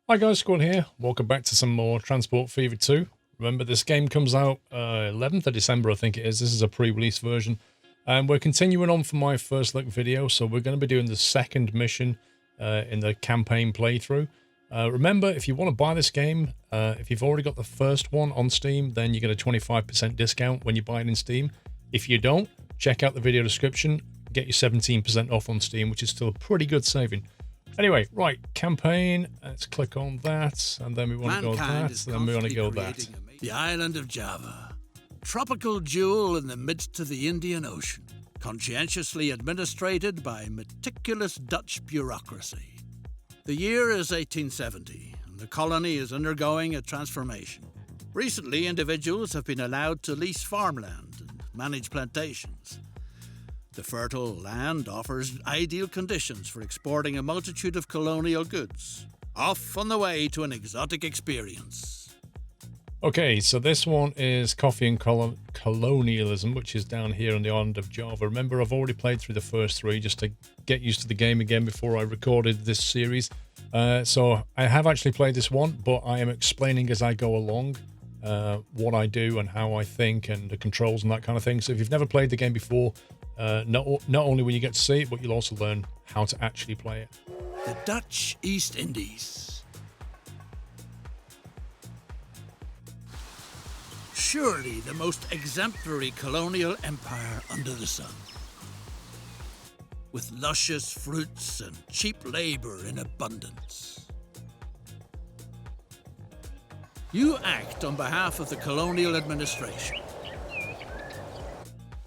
Hi guys, Squad here. Welcome back to some more Transport Fever 2. Remember, this game comes out 11th of December, I think it is. This is a pre-release version. And we're continuing on from my first look video, so we're going to be doing the second mission in the campaign playthrough. Remember, if you want to buy this game, if you've already got the first one on Steam, then you get a 25% discount when you buy it in Steam. If you don't, check out the video description, get you 17% off on Steam, which is still a pretty good saving. Anyway, right, campaign, let's click on that, and then we want to go that, and then we want to go that. The island of Java, tropical jewel in the midst of the Indian Ocean, conscientiously administrated by meticulous Dutch bureaucracy. The year is 1870, and the colony is undergoing a transformation. Recently, individuals have been allowed to lease farmland and manage plantations. The fertile land offers ideal conditions for exporting a multitude of colonial goods, off on the way to an exotic experience. Okay, so this one is Coffee and Colonialism, which is down here on the island of Java. Remember, I've already played through the first three just to get used to the game again before I recorded this series. So I have actually played this one, but I am explaining as I go along what I do and how I think and the controls and that kind of thing. So if you've never played the game before, not only will you get to see it, but you'll also learn how to actually play it. The Dutch East Indies. Surely the most exemplary colonial empire under the sun. With luscious fruits and cheap labor in abundance. You act on behalf of the colonial administration.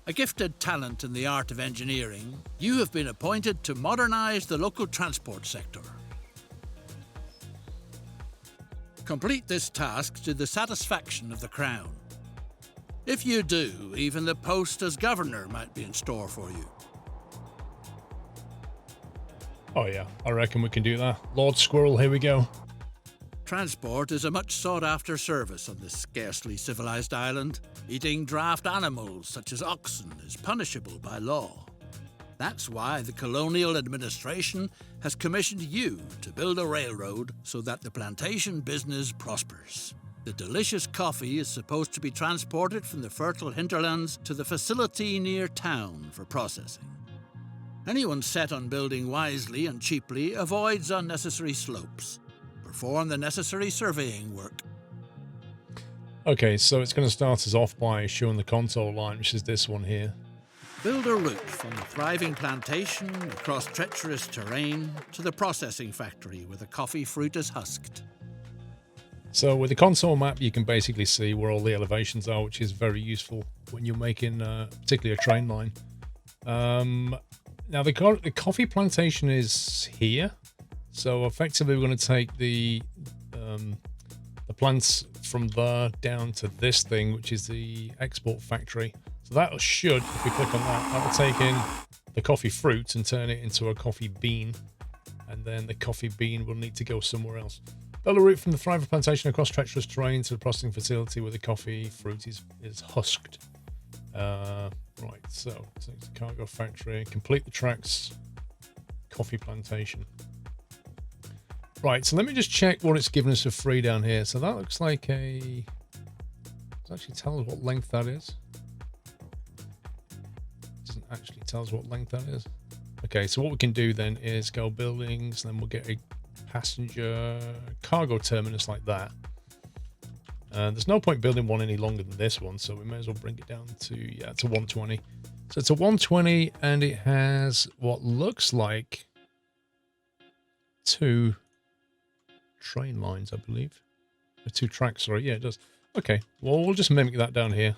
A gifted talent in the art of engineering, you have been appointed to modernize the local transport sector. Complete this task to the satisfaction of the Crown. If you do, even the post as governor might be in store for you. Oh yeah, I reckon we can do that. Lord Squirrel, here we go. Transport is a much sought-after service on this scarcely civilized island. Eating draft animals such as oxen is punishable by law. That's why the colonial administration has commissioned you to build a railroad so that the plantation business prospers. The delicious coffee is supposed to be transported from the fertile hinterlands to the facility near town for processing. Anyone set on building wisely and cheaply avoids unnecessary slopes. Perform the necessary surveying work. Okay, so it's going to start us off by showing the console line, which is this one here. Build a route from the thriving plantation across treacherous terrain to the processing factory where the coffee fruit is husked. So with the console map, you can basically see where all the elevations are, which is very useful when you're making particularly a train line. Now the coffee plantation is here. So effectively, we're going to take the plants from there down to this thing, which is the export factory. So that should, if we click on that, that will take in the coffee fruit and turn it into a coffee bean. And then the coffee bean will need to go somewhere else. Build a route from the thriving plantation across treacherous terrain to the processing facility where the coffee fruit is husked. Right, so it's the cargo factory. Complete the tracks. Coffee plantation. Right, so let me just check what it's given us for free down here. So that looks like a... Does it actually tell us what length that is? It doesn't actually tell us what length that is. Okay, so what we can do then is go buildings, then we'll get a passenger cargo terminus like that. There's no point building one any longer than this one, so we may as well bring it down to, yeah, to 120. So it's a 120, and it has what looks like two train lines, I believe. Two tracks, sorry. Yeah, it does. Okay, well, we'll just mimic that down here.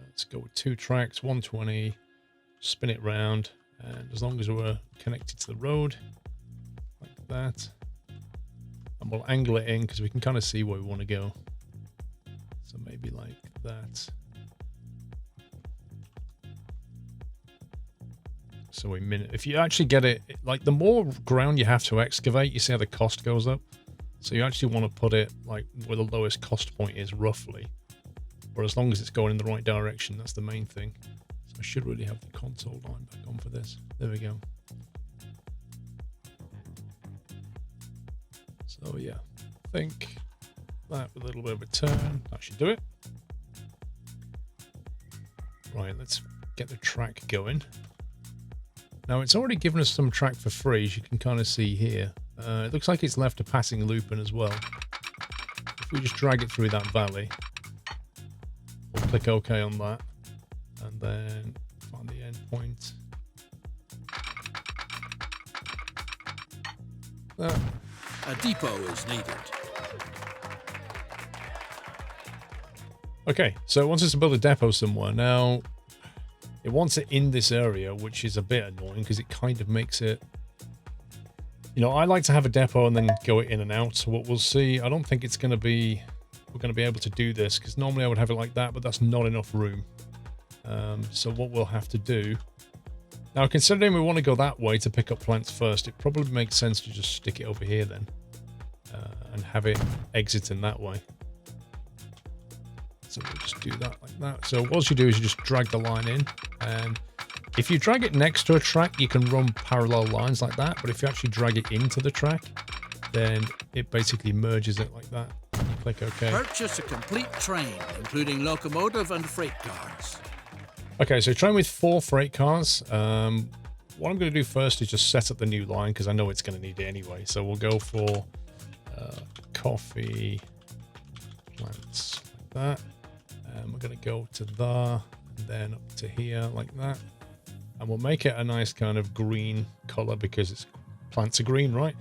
Let's go with two tracks, 120, spin it round, and as long as we're connected to the road, like that, and we'll angle it in because we can kind of see where we want to go. So maybe like that. So if you actually get it, like the more ground you have to excavate, you see how the cost goes up. So you actually want to put it like where the lowest cost point is roughly. Or as long as it's going in the right direction, that's the main thing. So I should really have the console line back on for this. There we go. So So yeah, I think that with a little bit of a turn, that should do it. Right, let's get the track going. Now it's already given us some track for free, as you can kind of see here. It looks like it's left a passing loop in as well. If we just drag it through that valley, we'll click OK on that, and then find the end point. A depot is needed. Okay, so it wants us to build a depot somewhere. Now, it wants it in this area, which is a bit annoying because it kind of makes it... You know, I like to have a depot and then go in and out. So what we'll see, I don't think it's going to be... We're going to be able to do this because normally I would have it like that, but that's not enough room. So what we'll have to do... Now, considering we want to go that way to pick up plants first, it probably makes sense to just stick it over here then. And have it exit in that way. So we'll just do that like that. So what you do is you just drag the line in, and if you drag it next to a track, you can run parallel lines like that. But if you actually drag it into the track, then it basically merges it like that. You click OK. Purchase a complete train, including locomotive and freight cars. Okay, so train with 4 freight cars. What I'm going to do first is just set up the new line because I know it's going to need it anyway. So we'll go for coffee plants like that. And we're going to go to there, and then up to here like that. And we'll make it a nice kind of green color because it's plants are green, right?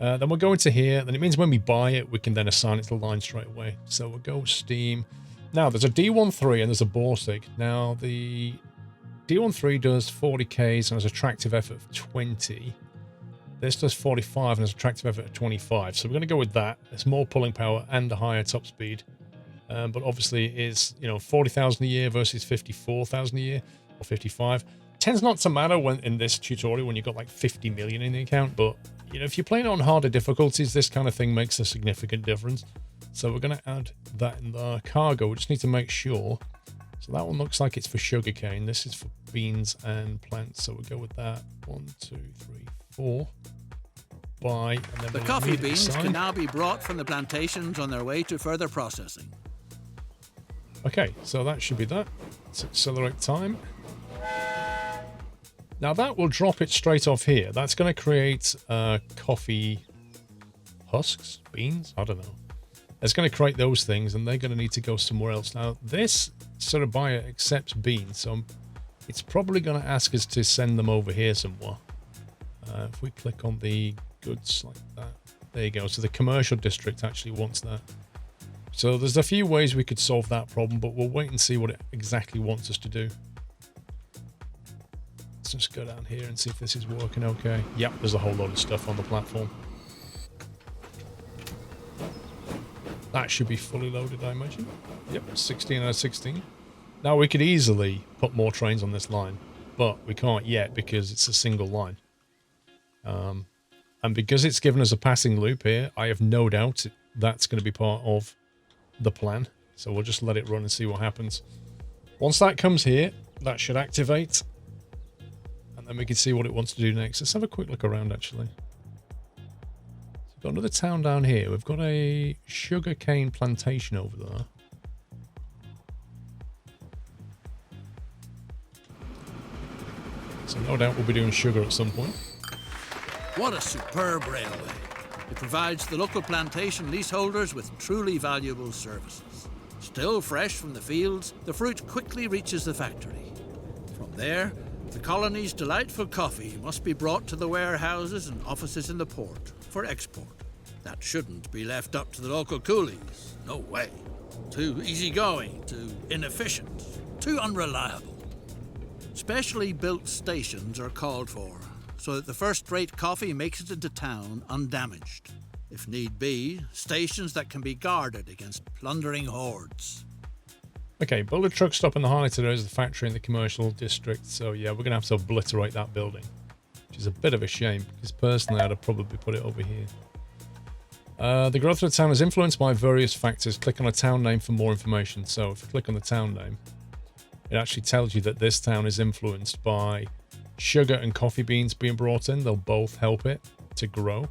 Then we'll go into here. Then it means when we buy it, we can then assign it to the line straight away. So we'll go Steam. Now, there's a D13 and there's a Borsig. Now, the D13 does 40 Ks and has a tractive effort of 20. This does 45 and has a tractive effort of 25. So we're going to go with that. It's more pulling power and a higher top speed. But obviously it is, you know, 40,000 a year versus 54,000 a year or 55. Tends not to matter when in this tutorial when you've got like 50 million in the account. But, you know, if you're playing on harder difficulties, this kind of thing makes a significant difference. So we're going to add that in the cargo. We just need to make sure. So that one looks like it's for sugarcane. This is for beans and plants. So we'll go with that. 1, 2, 3, 4. Buy. And then The coffee beans can now be brought from the plantations on their way to further processing. Okay, so that should be that. Let's accelerate time. Now that will drop it straight off here. That's going to create coffee husks, beans, I don't know. It's going to create those things, and they're going to need to go somewhere else. Now, this sort of buyer accepts beans, so it's probably going to ask us to send them over here somewhere. If we click on the goods like that, there you go. So the commercial district actually wants that. So there's a few ways we could solve that problem, but we'll wait and see what it exactly wants us to do. Let's just go down here and see if this is working okay. Yep, there's a whole lot of stuff on the platform. That should be fully loaded, I imagine. Yep, 16 out of 16. Now we could easily put more trains on this line, but we can't yet because it's a single line. And because it's given us a passing loop here, I have no doubt that's going to be part of the plan. So we'll just let it run and see what happens. Once that comes here, that should activate. And then we can see what it wants to do next. Let's have a quick look around, actually. Got another town down here. We've got a Sugarcane Plantation over there. So no doubt we'll be doing sugar at some point. What a superb railway. It provides the local plantation leaseholders with truly valuable services. Still fresh from the fields, the fruit quickly reaches the factory. From there, the colony's delightful coffee must be brought to the warehouses and offices in the port for export. That shouldn't be left up to the local coolies. No way. Too easygoing, too inefficient, too unreliable. Specially built stations are called for, so that the first-rate coffee makes it into town undamaged. If need be, stations that can be guarded against plundering hordes. Okay, build a truck stop in the highlighted areas of the factory in the commercial district. So yeah, we're going to have to obliterate that building, which is a bit of a shame, because personally I'd have probably put it over here. The growth of the town is influenced by various factors. Click on a town name for more information. So if you click on the town name, it actually tells you that this town is influenced by sugar and coffee beans being brought in. They'll both help it to grow.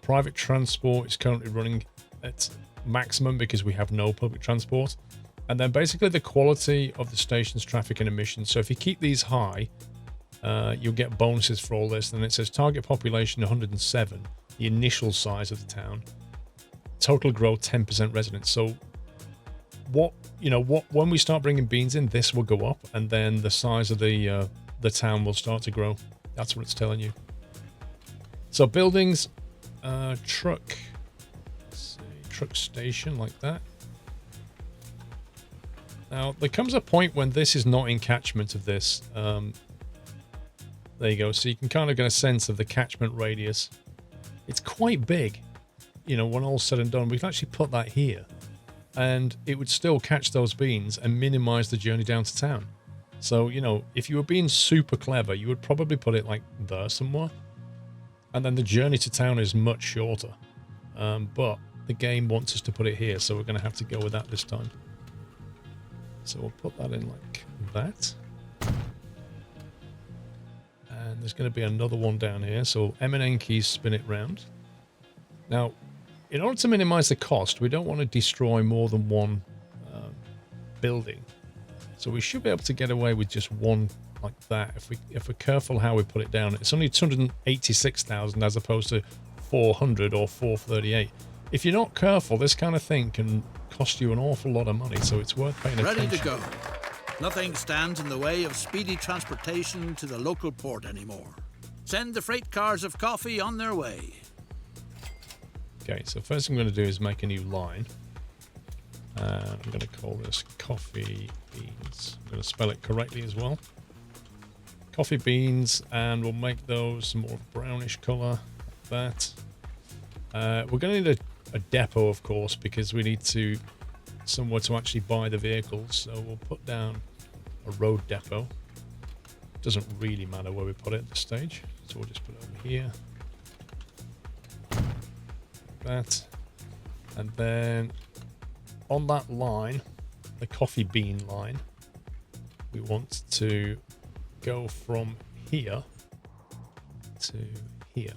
Private transport is currently running at maximum because we have no public transport. And then basically the quality of the station's traffic and emissions. So if you keep these high, you'll get bonuses for all this. And it says target population 107, the initial size of the town. Total growth 10% residents. So when we start bringing beans in, this will go up, and then the size of the town will start to grow. That's what it's telling you. So buildings, truck station like that. Now there comes a point when this is not in catchment of this. There you go. So you can kind of get a sense of the catchment radius. It's quite big. When all's said and done, we can actually put that here, and it would still catch those beans and minimize the journey down to town. So, if you were being super clever, you would probably put it like there somewhere, and then the journey to town is much shorter. But the game wants us to put it here, so we're going to have to go with that this time. So we'll put that in like that. And there's going to be another one down here. So M and N keys, spin it round. Now, in order to minimize the cost, we don't want to destroy more than one building. So we should be able to get away with just one like that. If we're careful how we put it down. It's only 286,000 as opposed to 400 or 438. If you're not careful, this kind of thing can cost you an awful lot of money, so it's worth paying attention. Ready to go. Nothing stands in the way of speedy transportation to the local port anymore. Send the freight cars of coffee on their way. Okay, so first thing I'm going to do is make a new line. I'm going to call this Coffee Beans. I'm going to spell it correctly as well. Coffee Beans, and we'll make those more of a brownish colour, like that. We're going to need a depot, of course, because we need somewhere to actually buy the vehicles. So we'll put down a road depot. Doesn't really matter where we put it at this stage, so we'll just put it over here. That, and then on that line, the coffee bean line, we want to go from here to here.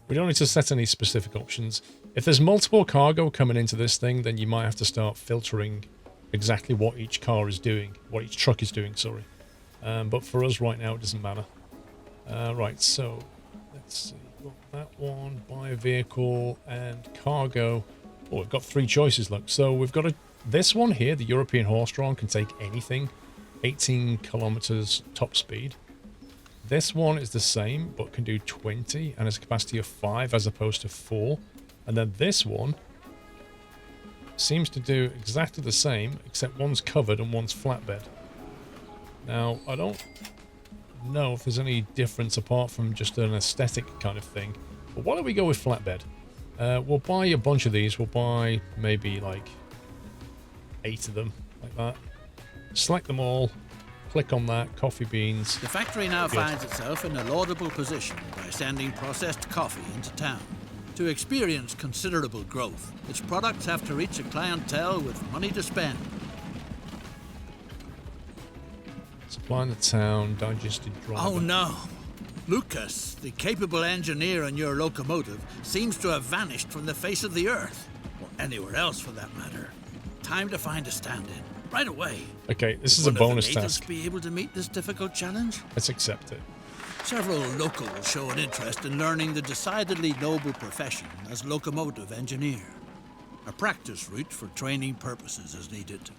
We don't need to set any specific options. If there's multiple cargo coming into this thing, then you might have to start filtering exactly what each car is doing, what each truck is doing, sorry. But for us right now, it doesn't matter. Right, so let's see. That one, buy a vehicle, and cargo. Oh, we've got 3 choices, look. So we've got this one here, the European horse-drawn, can take anything. 18 kilometers top speed. This one is the same, but can do 20 and has a capacity of 5 as opposed to 4. And then this one seems to do exactly the same, except one's covered and one's flatbed. Now, I don't know if there's any difference apart from just an aesthetic kind of thing. But why don't we go with flatbed? We'll buy a bunch of these. We'll buy maybe like 8 of them, like that. Select them all. Click on that. Coffee beans. The factory now finds itself in a laudable position by sending processed coffee into town. To experience considerable growth, its products have to reach a clientele with money to spend. Supplying the town, digested driver. Oh no! Lucas, the capable engineer on your locomotive, seems to have vanished from the face of the earth. Or anywhere else for that matter. Time to find a stand-in. Right away. Okay, this is a bonus task. Will the natives be able to meet this difficult challenge? Let's accept it. Several locals show an interest in learning the decidedly noble profession as locomotive engineer. A practice route for training purposes is needed.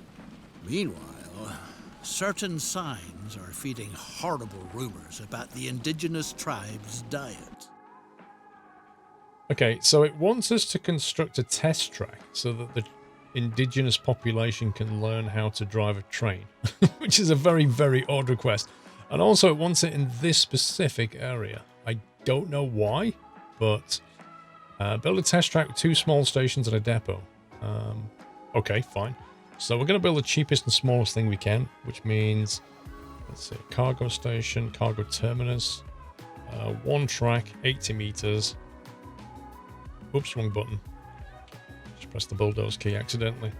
Meanwhile, certain signs are feeding horrible rumors about the indigenous tribe's diet. Okay, so it wants us to construct a test track so that the indigenous population can learn how to drive a train, which is a very, very odd request. And also it wants it in this specific area. I don't know why, but build a test track with 2 small stations and a depot. Okay, fine. So we're going to build the cheapest and smallest thing we can, which means, let's see, cargo station, cargo terminus, 1 track, 80 meters. Oops, wrong button. Just pressed the bulldoze key accidentally.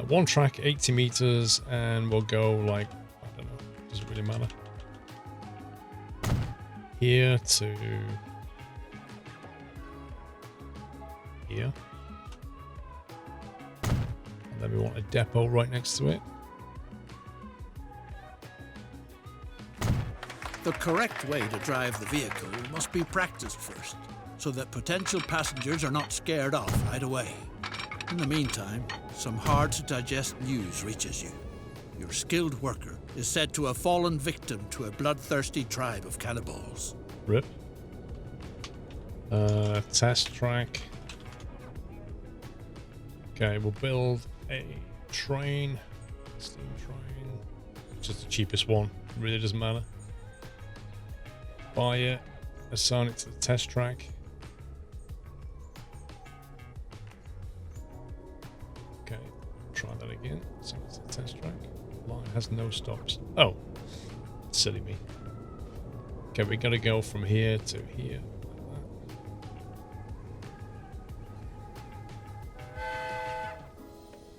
1 track, 80 meters, and we'll go like, I don't know, doesn't really matter. here. And then we want a depot right next to it. The correct way to drive the vehicle must be practiced first, so that potential passengers are not scared off right away. In the meantime, some hard-to-digest news reaches you. Your skilled worker is said to have fallen victim to a bloodthirsty tribe of cannibals. Rip. Test track. Okay, we'll build a train. Steam train. Just the cheapest one. Really doesn't matter. Buy it. Assign it to the test track. Okay, try that again. So it's the test track. Line has no stops. Oh, silly me. Okay, we gotta go from here to here.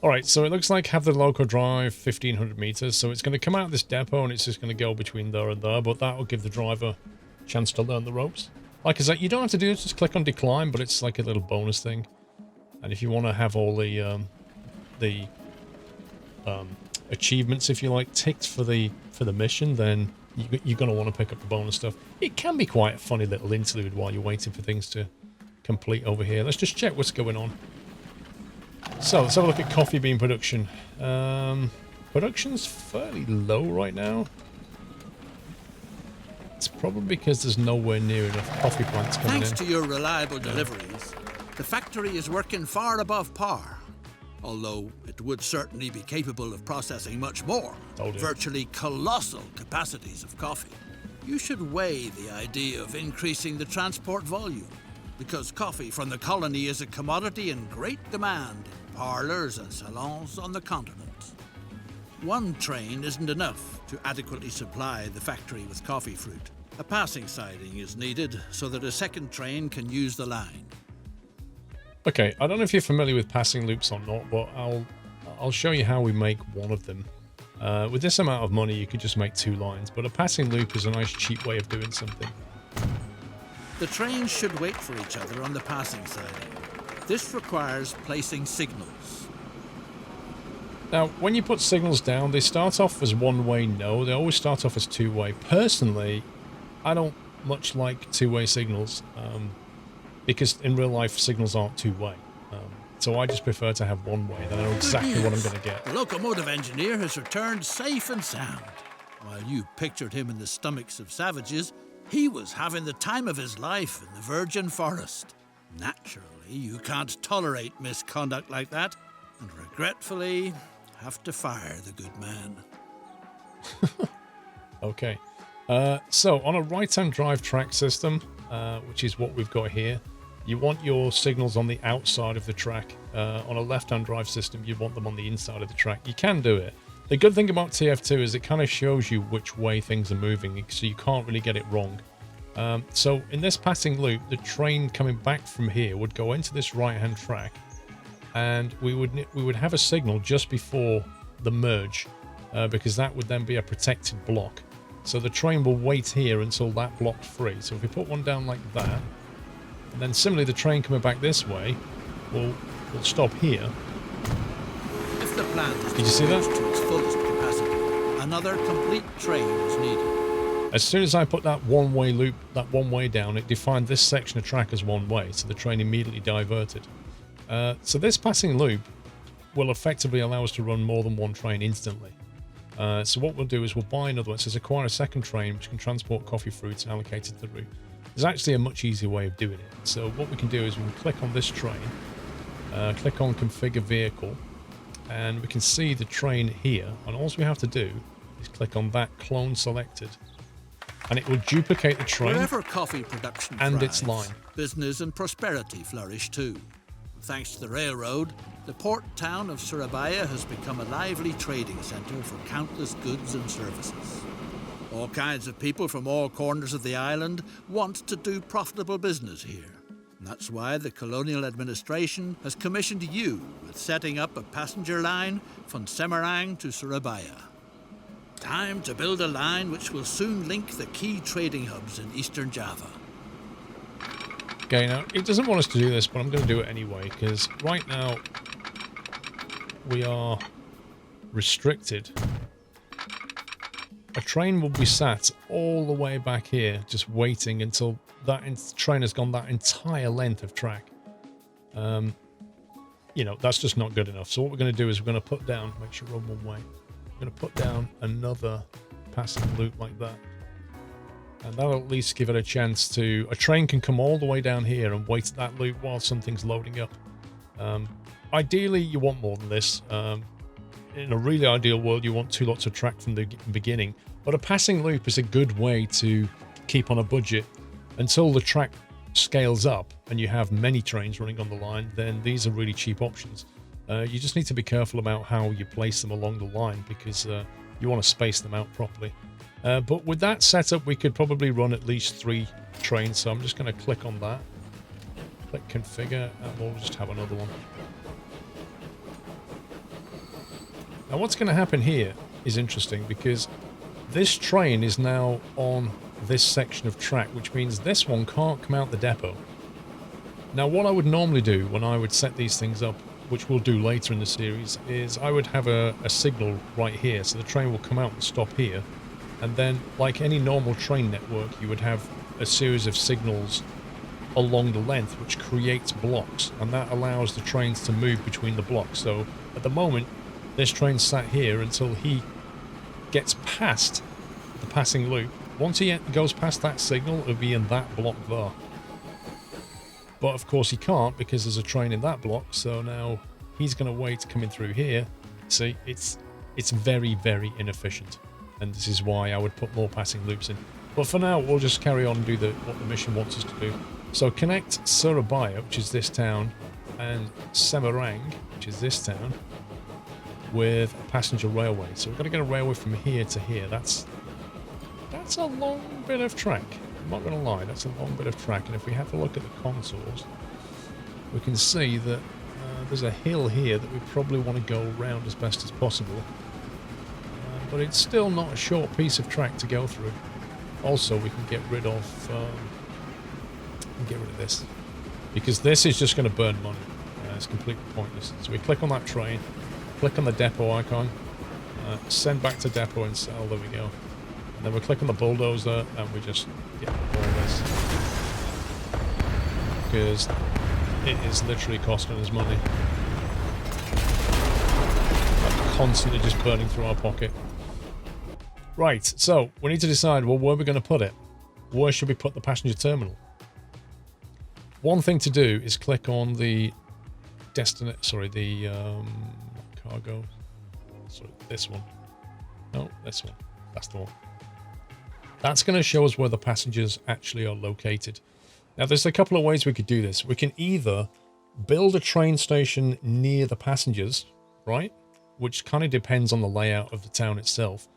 Alright, so it looks like have the local drive 1500 meters, so it's going to come out of this depot and it's just going to go between there and there, but that will give the driver a chance to learn the ropes. Like I said, you don't have to do it, just click on decline, but it's like a little bonus thing. And if you want to have all the achievements, if you like, ticked for the mission, then you're going to want to pick up the bonus stuff. It can be quite a funny little interlude while you're waiting for things to complete over here. Let's just check what's going on. So let's have a look at coffee bean production. Production's fairly low right now. It's probably because there's nowhere near enough coffee plants coming in. Thanks to your reliable deliveries, the factory is working far above par. Although it would certainly be capable of processing much more, virtually colossal capacities of coffee. You should weigh the idea of increasing the transport volume, because coffee from the colony is a commodity in great demand in parlours and salons on the continent. One train isn't enough to adequately supply the factory with coffee fruit. A passing siding is needed so that a second train can use the line. Okay, I don't know if you're familiar with passing loops or not, but I'll show you how we make one of them. With this amount of money, you could just make 2 lines, but a passing loop is a nice cheap way of doing something. The trains should wait for each other on the passing siding. This requires placing signals. Now, when you put signals down, they start off as one-way, no, they always start off as two-way. Personally, I don't much like two-way signals, because in real life, signals aren't two-way. So I just prefer to have one-way, then I know exactly what I'm going to get. The locomotive engineer has returned safe and sound. While you pictured him in the stomachs of savages, he was having the time of his life in the virgin forest. Naturally, you can't tolerate misconduct like that, and regretfully have to fire the good man. Okay. So on a right-hand drive track system, which is what we've got here, you want your signals on the outside of the track. On a left-hand drive system, you want them on the inside of the track. You can do it. The good thing about TF2 is it kind of shows you which way things are moving, so you can't really get it wrong. So in this passing loop, the train coming back from here would go into this right-hand track, and we would have a signal just before the merge, because that would then be a protected block. So the train will wait here until that block's free. So if we put one down like that, and then similarly the train coming back this way will stop here. If the plant is Did you see that? to its fullest capacity, another complete train is needed. As soon as I put that one-way loop, that one-way down, it defined this section of track as one-way, so the train immediately diverted. So this passing loop will effectively allow us to run more than one train instantly. So what we'll do is we'll buy another one. It says acquire a second train which can transport coffee fruits allocated to the route. There's actually a much easier way of doing it. So what we can do is we can click on this train, click on configure vehicle, and we can see the train here. And all we have to do is click on that clone selected, and it will duplicate the train. Wherever coffee production and thrives, its line. business and prosperity flourish too. Thanks to the railroad, the port town of Surabaya has become a lively trading centre for countless goods and services. All kinds of people from all corners of the island want to do profitable business here. And that's why the colonial administration has commissioned you with setting up a passenger line from Semarang to Surabaya. Time to build a line which will soon link the key trading hubs in eastern Java. Okay, now it doesn't want us to do this, but I'm going to do it anyway, because right now we are restricted. A train will be sat all the way back here, just waiting until that train has gone that entire length of track. You know, that's just not good enough. So what we're going to do is we're going to put down, make sure we're on one way. We're going to put down another passing loop like that. And that'll at least give it a chance to... A train can come all the way down here and wait at that loop while something's loading up. Ideally, you want more than this. In a really ideal world, you want 2 lots of track from the beginning. But a passing loop is a good way to keep on a budget. Until the track scales up and you have many trains running on the line, then these are really cheap options. You just need to be careful about how you place them along the line, because you want to space them out properly. But with that setup, we could probably run at least 3 trains. So I'm just going to click on that. Click configure, and we'll just have another one. Now what's going to happen here is interesting, because this train is now on this section of track, which means this one can't come out the depot. Now what I would normally do when I would set these things up, which we'll do later in the series, is I would have a signal right here, so the train will come out and stop here, and then like any normal train network, you would have a series of signals along the length which creates blocks, and that allows the trains to move between the blocks. So at the moment this train sat here until he gets past the passing loop. Once he goes past that signal, it'll be in that block there. But of course he can't, because there's a train in that block, so now he's going to wait coming through here. See, it's very, very inefficient, and this is why I would put more passing loops in. But for now, we'll just carry on and do what the mission wants us to do. So connect Surabaya, which is this town, and Semarang, which is this town, with a passenger railway. So we're going to get a railway from here to here. That's a long bit of track. I'm not going to lie, that's a long bit of track. And if we have a look at the contours, we can see that there's a hill here that we probably want to go around as best as possible. But it's still not a short piece of track to go through. Also, we can get rid of this, because this is just going to burn money. It's completely pointless. So we click on that train, click on the depot icon, send back to depot and sell. There we go. And then we click on the bulldozer and we just get all this, because it is literally costing us money. Like constantly just burning through our pocket. Right, so we need to decide, well, where we're going to put it. Where should we put the passenger terminal? One thing to do is click on the cargo. Sorry, this one. No, this one. That's the one. That's going to show us where the passengers actually are located. Now, there's a couple of ways we could do this. We can either build a train station near the passengers, right? Which kind of depends on the layout of the town itself.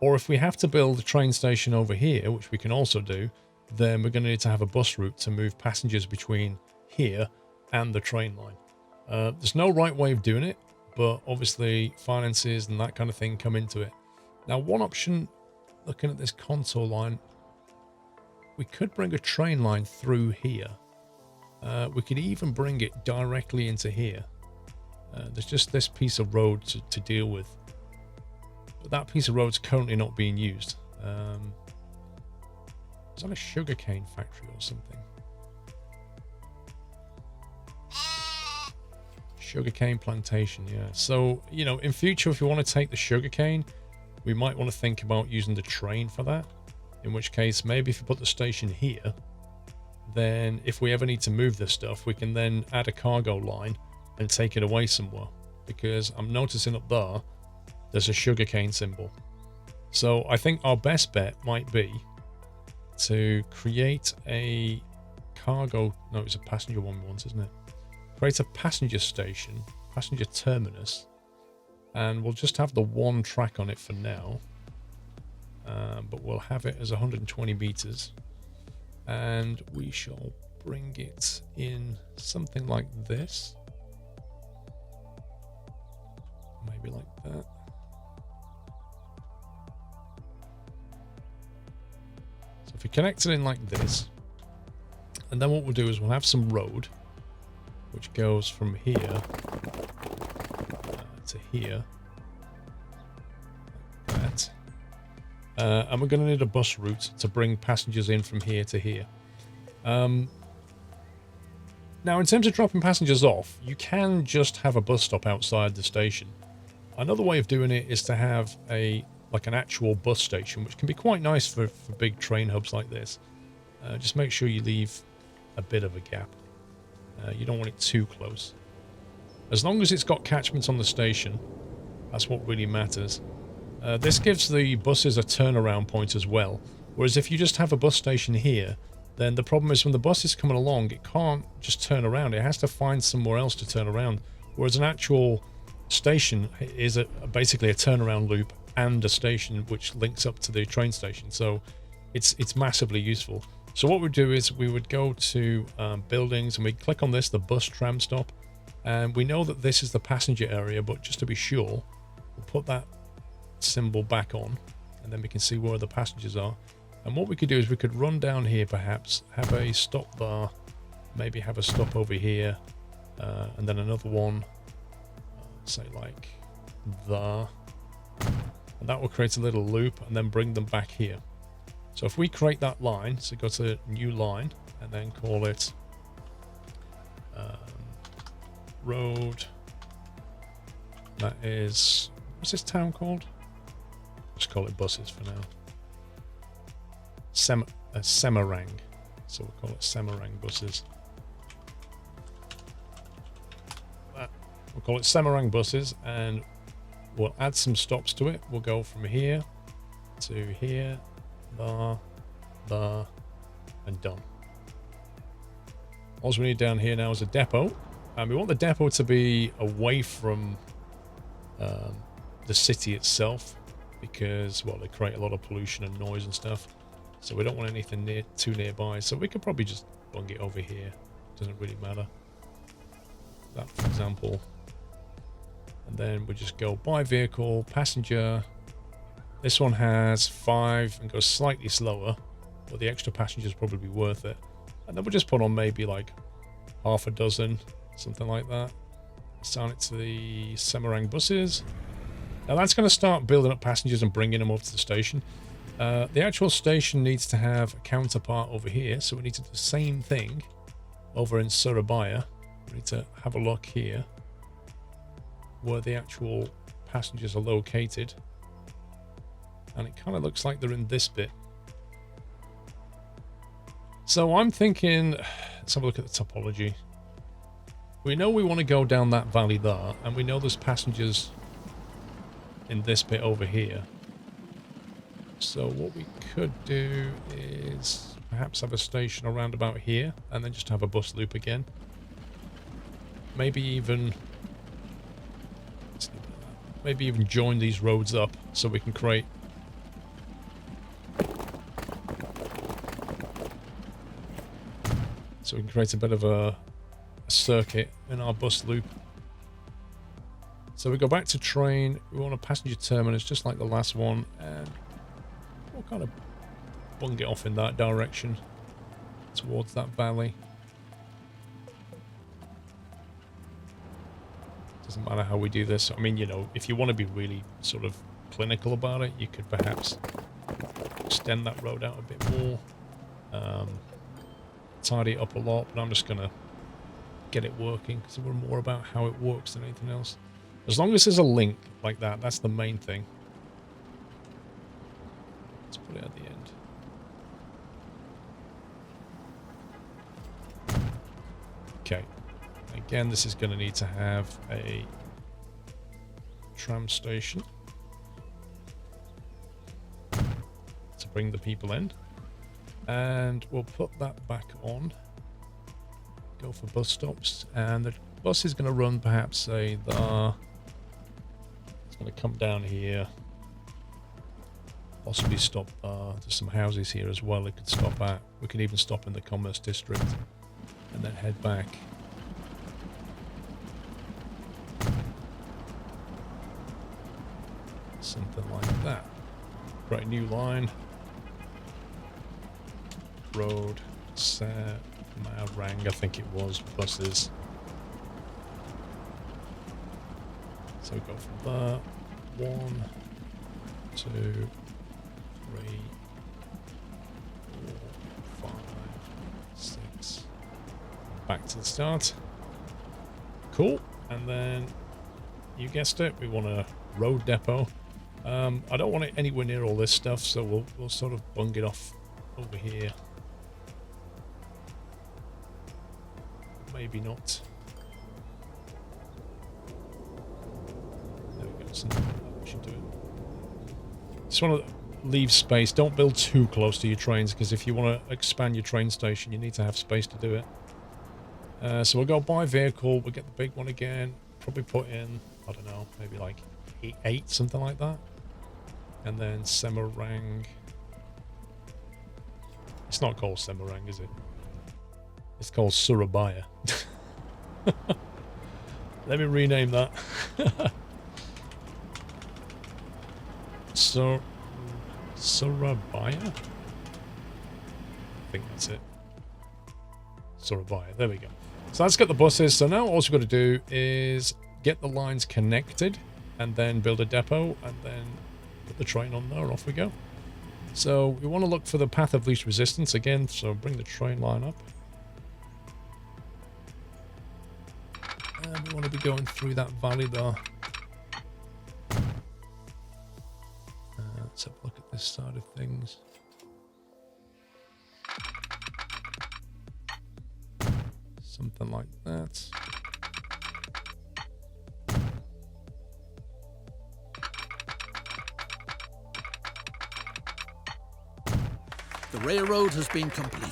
Or if we have to build a train station over here, which we can also do, then we're going to need to have a bus route to move passengers between here and the train line. There's no right way of doing it, but obviously finances and that kind of thing come into it. Now, one option, looking at this contour line, we could bring a train line through here. We could even bring it directly into here. There's just this piece of road to deal with. But that piece of road's currently not being used. Is that a sugarcane factory or something? Sugarcane Plantation, yeah. So, you know, in future, if we want to take the sugarcane, we might want to think about using the train for that. In which case, maybe if we put the station here, then if we ever need to move this stuff, we can then add a cargo line and take it away somewhere. Because I'm noticing up there, there's a sugarcane symbol. So I think our best bet might be to create a cargo... No, it's a passenger one we want, isn't it? Create a passenger station, passenger terminus, and we'll just have the one track on it for now. But we'll have it as 120 meters, and we shall bring it in something like this. Maybe like that. So if we connect it in like this, And then what we'll do is we'll have some road, which goes from here to here. Like that. And we're going to need a bus route to bring passengers in from here to here. Now, in terms of dropping passengers off, you can just have a bus stop outside the station. Another way of doing it is to have an actual bus station, which can be quite nice for big train hubs like this. Just make sure you leave a bit of a gap. You don't want it too close. As long as it's got catchments on the station, that's what really matters. This gives the buses a turnaround point as well. Whereas if you just have a bus station here, then the problem is when the bus is coming along, it can't just turn around. It has to find somewhere else to turn around. Whereas an actual station is basically a turnaround loop and a station which links up to the train station. So it's massively useful. So what we do is we would go to buildings and we click on this, the bus tram stop. And we know that this is the passenger area, but just to be sure, we'll put that symbol back on and then we can see where the passengers are. And what we could do is we could run down here, perhaps have a stop bar, maybe have a stop over here, and then another one, say like there. And that will create a little loop and then bring them back here. So if we create that line, so go to new line and then call it road. That is, what's this town called? Just call it buses for now. Semarang. So we'll call it Semarang buses. We'll call it Semarang buses and we'll add some stops to it. We'll go from here to here, there, and done. All we need down here now is a depot. And we want the depot to be away from the city itself because, well, they create a lot of pollution and noise and stuff. So we don't want anything too nearby. So we could probably just bung it over here. Doesn't really matter. That, for example. And then we just go by vehicle, passenger. This one has 5 and goes slightly slower, but the extra passenger is probably worth it. And then we'll just put on maybe like half a dozen, something like that. Assign it to the Semarang buses. Now that's going to start building up passengers and bringing them up to the station. The actual station needs to have a counterpart over here, so we need to do the same thing over in Surabaya. We need to have a look here where the actual passengers are located. And it kind of looks like they're in this bit. So I'm thinking, let's have a look at the topology. We know we want to go down that valley there, and we know there's passengers in this bit over here. So what we could do is perhaps have a station around about here, and then just have a bus loop again. Maybe even join these roads up so we can create a bit of a circuit in our bus loop. So we go back to train, we want a passenger terminus just like the last one, and we'll kind of bung it off in that direction towards that valley. Doesn't matter how we do this. I mean, you know, if you want to be really sort of clinical about it, you could perhaps extend that road out a bit more, tidy it up a lot, but I'm just going to get it working because we're more about how it works than anything else. As long as there's a link like that, that's the main thing. Let's put it at the end. Okay. Again, this is going to need to have a tram station to bring the people in. And we'll put that back on. Go for bus stops. And the bus is going to run perhaps, say, there. It's going to come down here. Possibly stop there. There's some houses here as well it could stop at. We can even stop in the Commerce District. And then head back. Something like that. Create a new line. Road, set, Rang, I think it was, buses. So we go from there. 1, 2, 3, 4, 5, 6. Back to the start. Cool. And then, you guessed it, we want a road depot. I don't want it anywhere near all this stuff, so we'll sort of bung it off over here. Maybe not. There we go. Something like that. We should do it. Just want to leave space. Don't build too close to your trains, because if you want to expand your train station, you need to have space to do it. So we'll go by vehicle. We'll get the big one again. Probably put in, I don't know, maybe like 8, something like that. And then Semarang. It's not called Semarang, is it? It's called Surabaya. Let me rename that. Surabaya? I think that's it. Surabaya. There we go. So let's get the buses. So now all we've got to do is get the lines connected and then build a depot and then put the train on there and off we go. So we want to look for the path of least resistance again. So bring the train line up. And we want to be going through that valley there. Let's have a look at this side of things. Something like that. The railroad has been completed.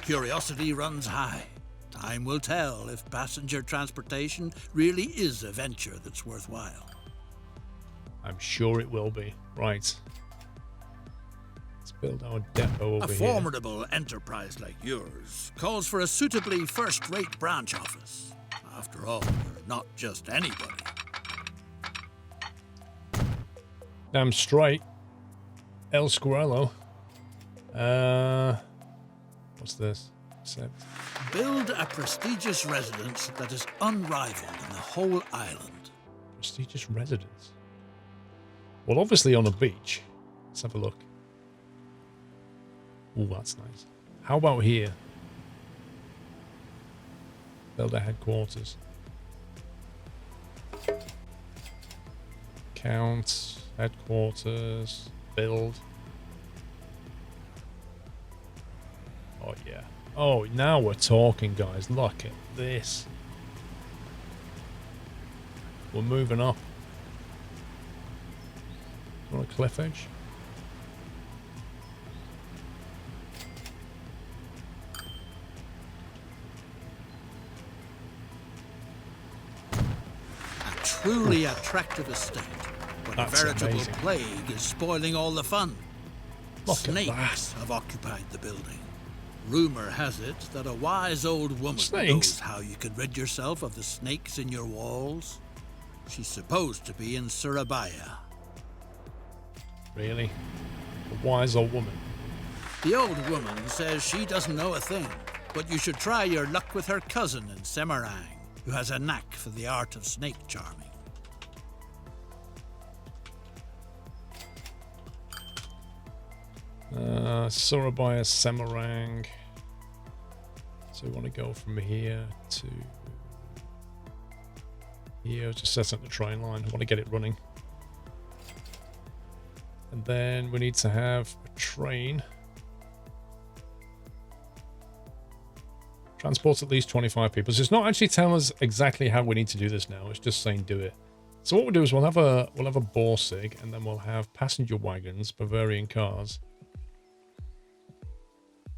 Curiosity runs high. Time will tell if passenger transportation really is a venture that's worthwhile. I'm sure it will be. Right. Let's build our depot over A here. formidable enterprise like yours calls for a suitably first-rate branch office. After all, you're not just anybody. Damn straight. El Squirrelo. What's this? Accept. Build a prestigious residence that is unrivaled in the whole island. Prestigious residence. Well, obviously on a beach. Let's have a look. Ooh, that's nice. How about here? Build a headquarters. Count. Headquarters. Build. Oh, yeah. Oh, now we're talking, guys. Look at this. We're moving up. On a cliff edge. A truly attractive estate, but That's a veritable amazing. plague is spoiling all the fun. Look at Snakes that. have occupied the building. Rumor has it that a wise old woman Snakes? knows how you can rid yourself of the snakes in your walls. She's supposed to be in Surabaya. Really? A wise old woman. The old woman says she doesn't know a thing, but you should try your luck with her cousin in Semarang, who has a knack for the art of snake charming. Surabaya, Semarang. So we want to go from here to here. Just set up the train line. I want to get it running. And then we need to have a train. Transports at least 25 people. So it's not actually telling us exactly how we need to do this now. It's just saying do it. So what we'll do is we'll have a Borsig, and then we'll have passenger wagons, Bavarian cars.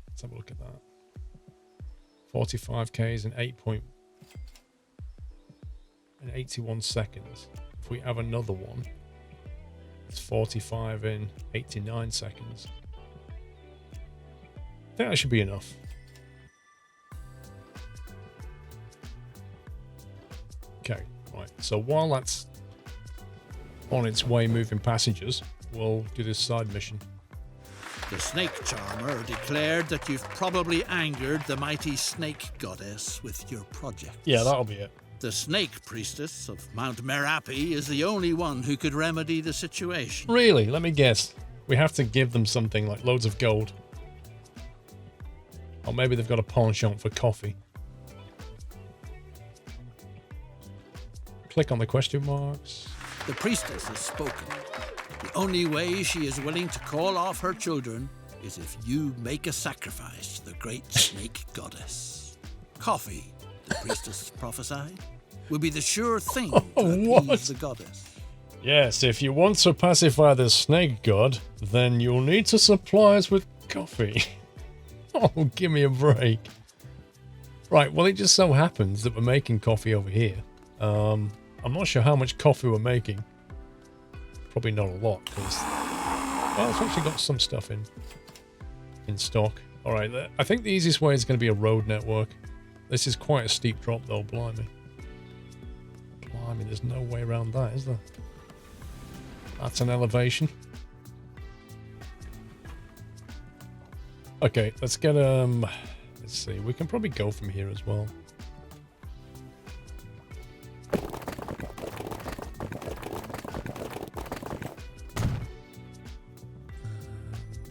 Let's have a look at that. 45 Ks in 81 seconds. If we have another one, it's 45 in 89 seconds. I think that should be enough. Okay, right. So while that's on its way moving passengers, we'll do this side mission. The snake charmer declared that you've probably angered the mighty snake goddess with your project. Yeah, that'll be it. The snake priestess of Mount Merapi is the only one who could remedy the situation. Really? Let me guess. We have to give them something like loads of gold. Or maybe they've got a penchant for coffee. Click on the question marks. The priestess has spoken. The only way she is willing to call off her children is if you make a sacrifice to the great snake goddess. Coffee, the priestess prophesied, will be the sure thing to appease the goddess. Yes, if you want to pacify the snake god, then you'll need to supply us with coffee. Oh, give me a break. Right, well, it just so happens that we're making coffee over here. I'm not sure how much coffee we're making. Probably not a lot, because... well, it's actually got some stuff in stock. Alright, I think the easiest way is going to be a road network. This is quite a steep drop, though, blimey. Blimey, there's no way around that, is there? That's an elevation. Okay, let's get, let's see, we can probably go from here as well.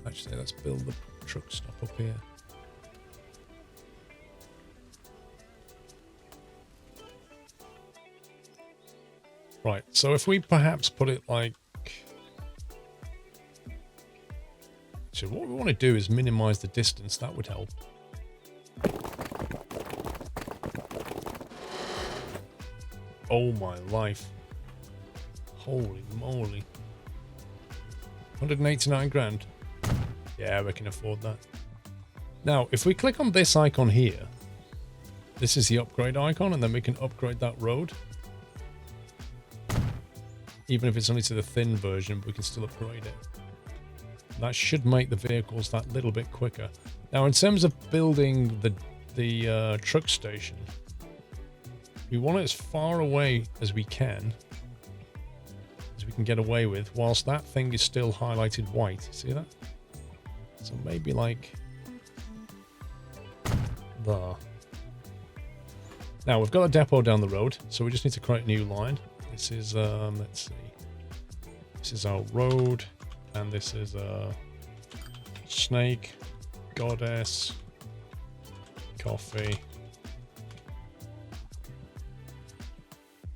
Actually, let's build the truck stop up here. Right, so if we perhaps put it like... so what we want to do is minimize the distance, that would help. Oh my life. Holy moly. 189 grand. Yeah, we can afford that. Now, if we click on this icon here, this is the upgrade icon, and then we can upgrade that road. Even if it's only to the thin version, we can still upgrade it. That should make the vehicles that little bit quicker. Now, in terms of building the truck station, we want it as far away as we can get away with, whilst that thing is still highlighted white. See that? So maybe like there. Now we've got a depot down the road, so we just need to create a new line. This is let's see. This is our road, and this is snake, goddess, coffee.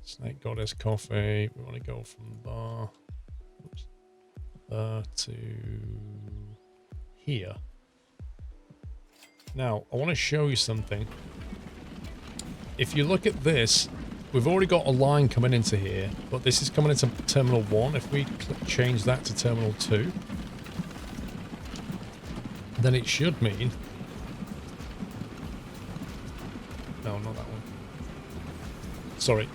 Snake, goddess, coffee. We want to go from there to here. Now, I want to show you something. If you look at this, we've already got a line coming into here, but this is coming into Terminal 1. If we change that to Terminal 2, then it should mean... no, not that one. Sorry,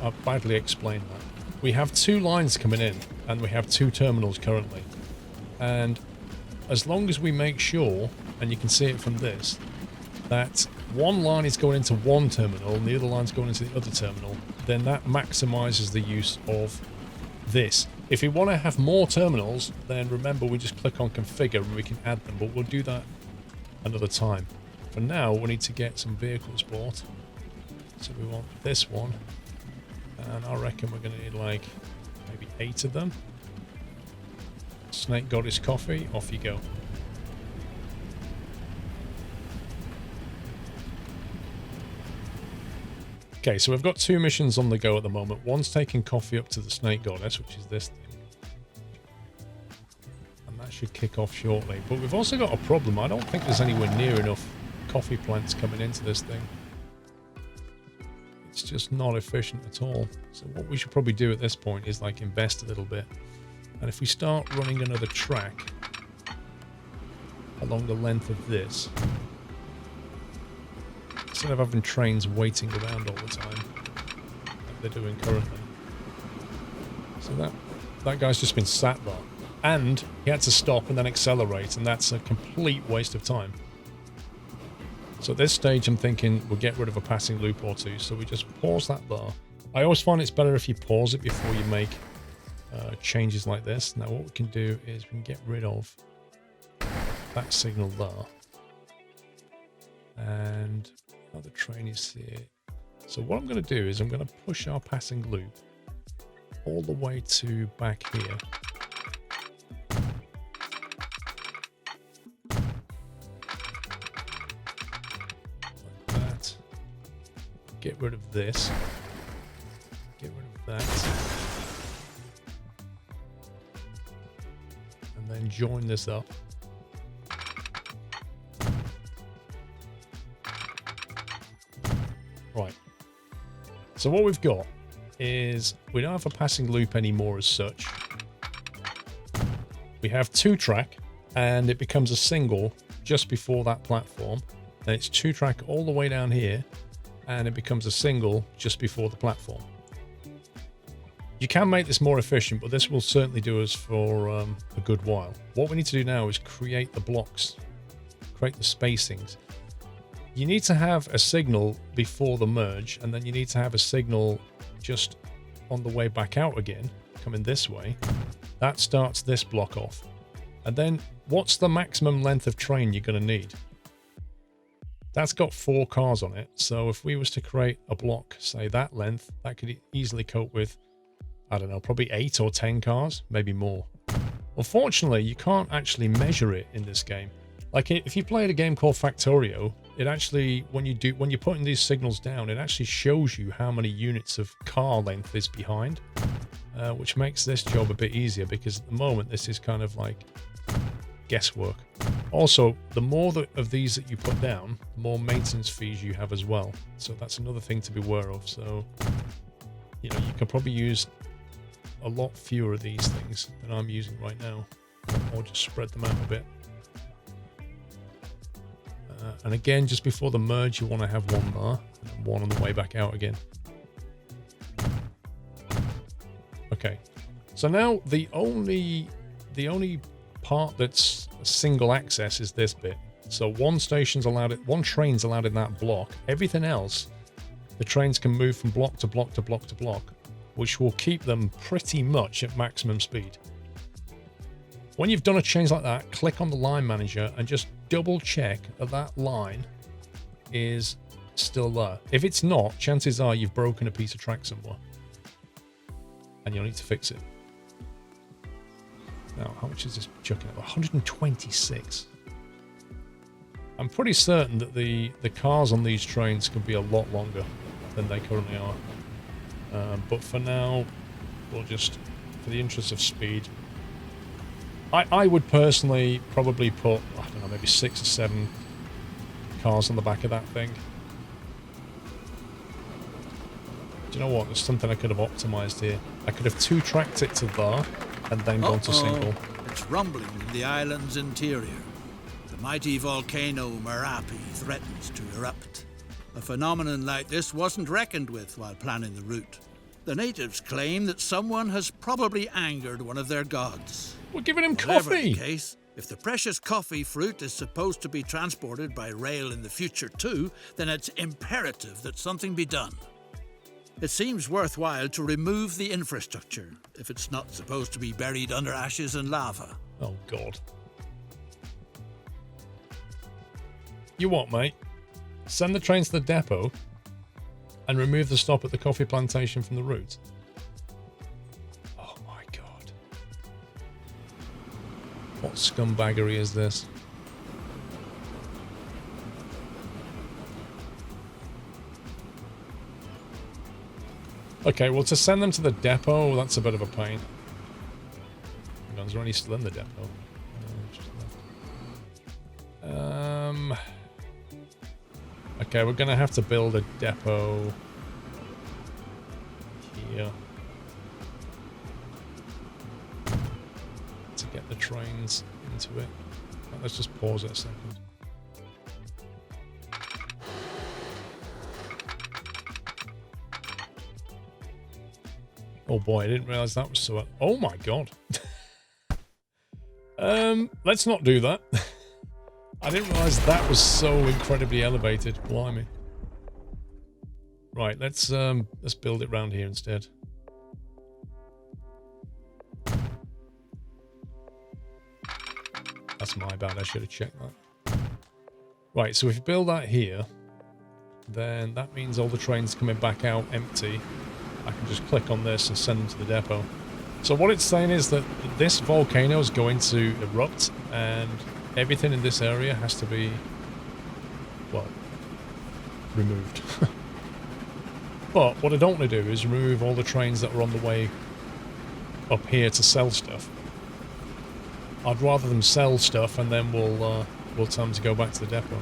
I badly explained that. We have two lines coming in, and we have two terminals currently. And as long as we make sure, and you can see it from this, that one line is going into one terminal and the other line's going into the other terminal, then that maximizes the use of this. If we want to have more terminals, then remember we just click on configure and we can add them, but we'll do that another time. For now, we need to get some vehicles bought. So we want this one, and I reckon we're going to need like maybe 8 of them. Snake Goddess Coffee, off you go. Okay, so we've got 2 missions on the go at the moment. One's taking coffee up to the Snake Goddess, which is this thing. And that should kick off shortly. But we've also got a problem. I don't think there's anywhere near enough coffee plants coming into this thing. It's just not efficient at all. So what we should probably do at this point is like invest a little bit. And if we start running another track along the length of this, instead of having trains waiting around all the time, like they're doing currently. So that guy's just been sat there. And he had to stop and then accelerate, and that's a complete waste of time. So at this stage, I'm thinking we'll get rid of a passing loop or two, so we just pause that there. I always find it's better if you pause it before you make changes like this. Now what we can do is we can get rid of that signal there. And the train is here. So what I'm going to do is I'm going to push our passing loop all the way to back here. Like that. Get rid of this. Get rid of that. And then join this up. Right. So what we've got is we don't have a passing loop anymore as such. We have 2-track and it becomes a single just before that platform. Then it's 2-track all the way down here and it becomes a single just before the platform. You can make this more efficient, but this will certainly do us for a good while. What we need to do now is create the blocks, create the spacings. You need to have a signal before the merge, and then you need to have a signal just on the way back out again, coming this way. That starts this block off. And then what's the maximum length of train you're going to need? That's got 4 cars on it, so if we was to create a block, say that length, that could easily cope with, I don't know, probably 8 or 10 cars, maybe more. Unfortunately, you can't actually measure it in this game. Like if you played a game called Factorio, it actually, when you're putting these signals down, it actually shows you how many units of car length is behind, which makes this job a bit easier, because at the moment this is kind of like guesswork. Also, the more of these that you put down, the more maintenance fees you have as well. So that's another thing to be aware of. So, you know, you can probably use a lot fewer of these things than I'm using right now, or just spread them out a bit. And again, just before the merge, you want to have one there and one on the way back out again. Okay, so now the only part that's single access is this bit. So one train's allowed in that block. Everything else, the trains can move from block to block to block to block, which will keep them pretty much at maximum speed. When you've done a change like that, click on the line manager and just double check that line is still there. If it's not, chances are you've broken a piece of track somewhere and you'll need to fix it. Now, how much is this chucking up? 126. I'm pretty certain that the cars on these trains could be a lot longer than they currently are. But for now, we'll just, for the interest of speed, I would personally probably put, I don't know, maybe 6 or 7 cars on the back of that thing. Do you know what? There's something I could have optimized here. I could have 2-tracked it to there and then gone to single. It's rumbling in the island's interior. The mighty volcano Merapi threatens to erupt. A phenomenon like this wasn't reckoned with while planning the route. The natives claim that someone has probably angered one of their gods. We're giving him Whatever coffee! the case, if the precious coffee fruit is supposed to be transported by rail in the future too, then it's imperative that something be done. It seems worthwhile to remove the infrastructure if it's not supposed to be buried under ashes and lava. Oh, God. You what, mate? Send the trains to the depot and remove the stop at the coffee plantation from the route? Oh, my God. What scumbaggery is this? Okay, well, to send them to the depot, that's a bit of a pain. Hang on, is there any still in the depot? Okay, we're going to have to build a depot here to get the trains into it. Let's just pause it a second. Oh boy, I didn't realize that was so... Oh my God. Let's not do that. I didn't realize that was so incredibly elevated. Blimey. Right, let's build it round here instead. That's my bad. I should have checked that. Right, so if you build that here, then that means all the trains coming back out empty. I can just click on this and send them to the depot. So what it's saying is that this volcano is going to erupt and everything in this area has to be, well, removed. But what I don't want to do is remove all the trains that are on the way up here to sell stuff. I'd rather them sell stuff and then we'll tell them to go back to the depot.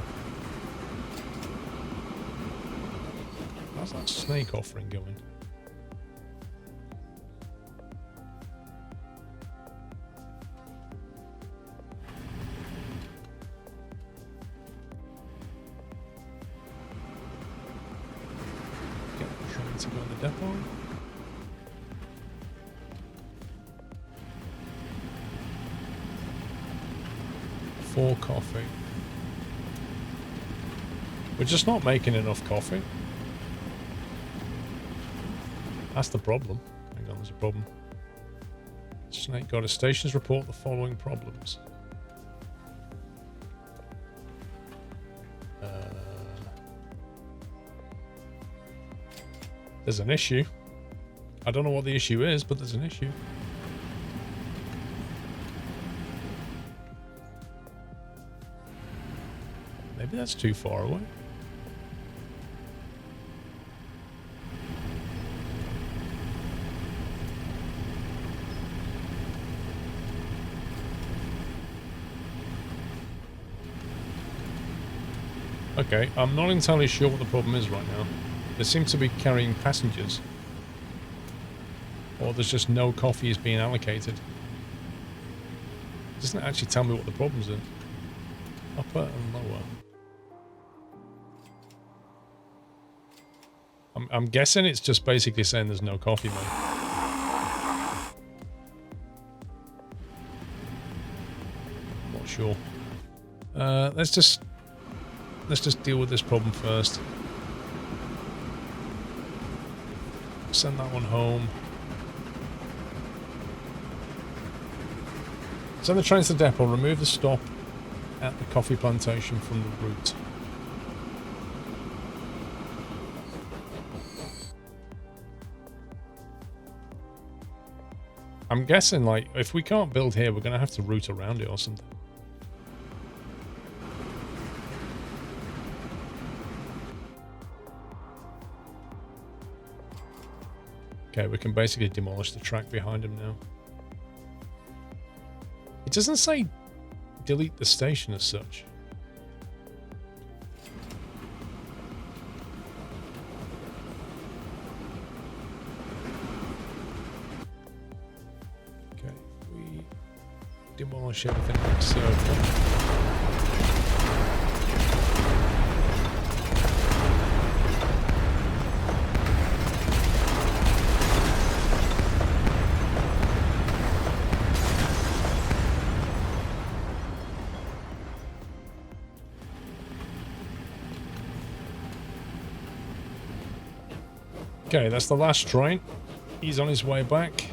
How's that snake offering going? Get the train to go in the depot. For coffee. We're just not making enough coffee. That's the problem. Hang on, there's a problem. Snake Goddess stations report the following problems. There's an issue. I don't know what the issue is, but there's an issue. Maybe that's too far away. Okay, I'm not entirely sure what the problem is right now. They seem to be carrying passengers. Or there's just no coffee is being allocated. It doesn't actually tell me what the problem's in. Upper and lower. I'm guessing it's just basically saying there's no coffee made. I'm not sure. Let's just deal with this problem first. Send that one home. Send the train to the depot. Remove the stop at the coffee plantation from the route. I'm guessing, like, if we can't build here, we're going to have to route around it or something. Okay, we can basically demolish the track behind him now. It doesn't say delete the station as such. Okay, we demolish everything in the circle. Okay, that's the last train. He's on his way back.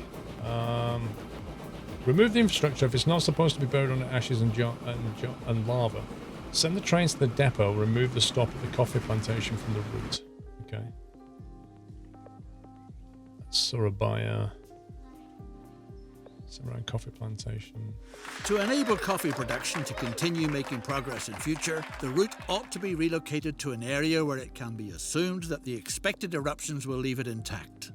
Remove the infrastructure if it's not supposed to be buried under ashes and lava. Send the trains to the depot. Remove the stop at the coffee plantation from the route. Okay. That's Surabaya. Around coffee plantation. To enable coffee production to continue making progress in future, the route ought to be relocated to an area where it can be assumed that the expected eruptions will leave it intact.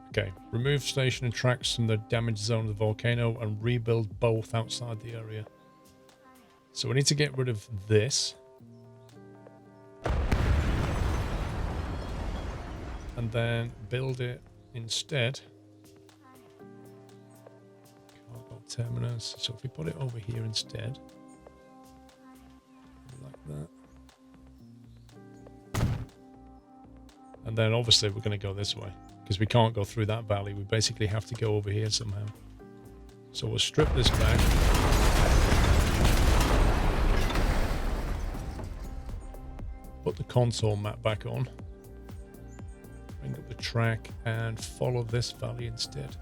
Okay, remove station and tracks from the damaged zone of the volcano and rebuild both outside the area. So we need to get rid of this. And then build it instead. Terminus. So if we put it over here instead, like that, and then obviously we're going to go this way because we can't go through that valley. We basically have to go over here somehow. So we'll strip this back. Put the contour map back on. Bring up the track and follow this valley instead.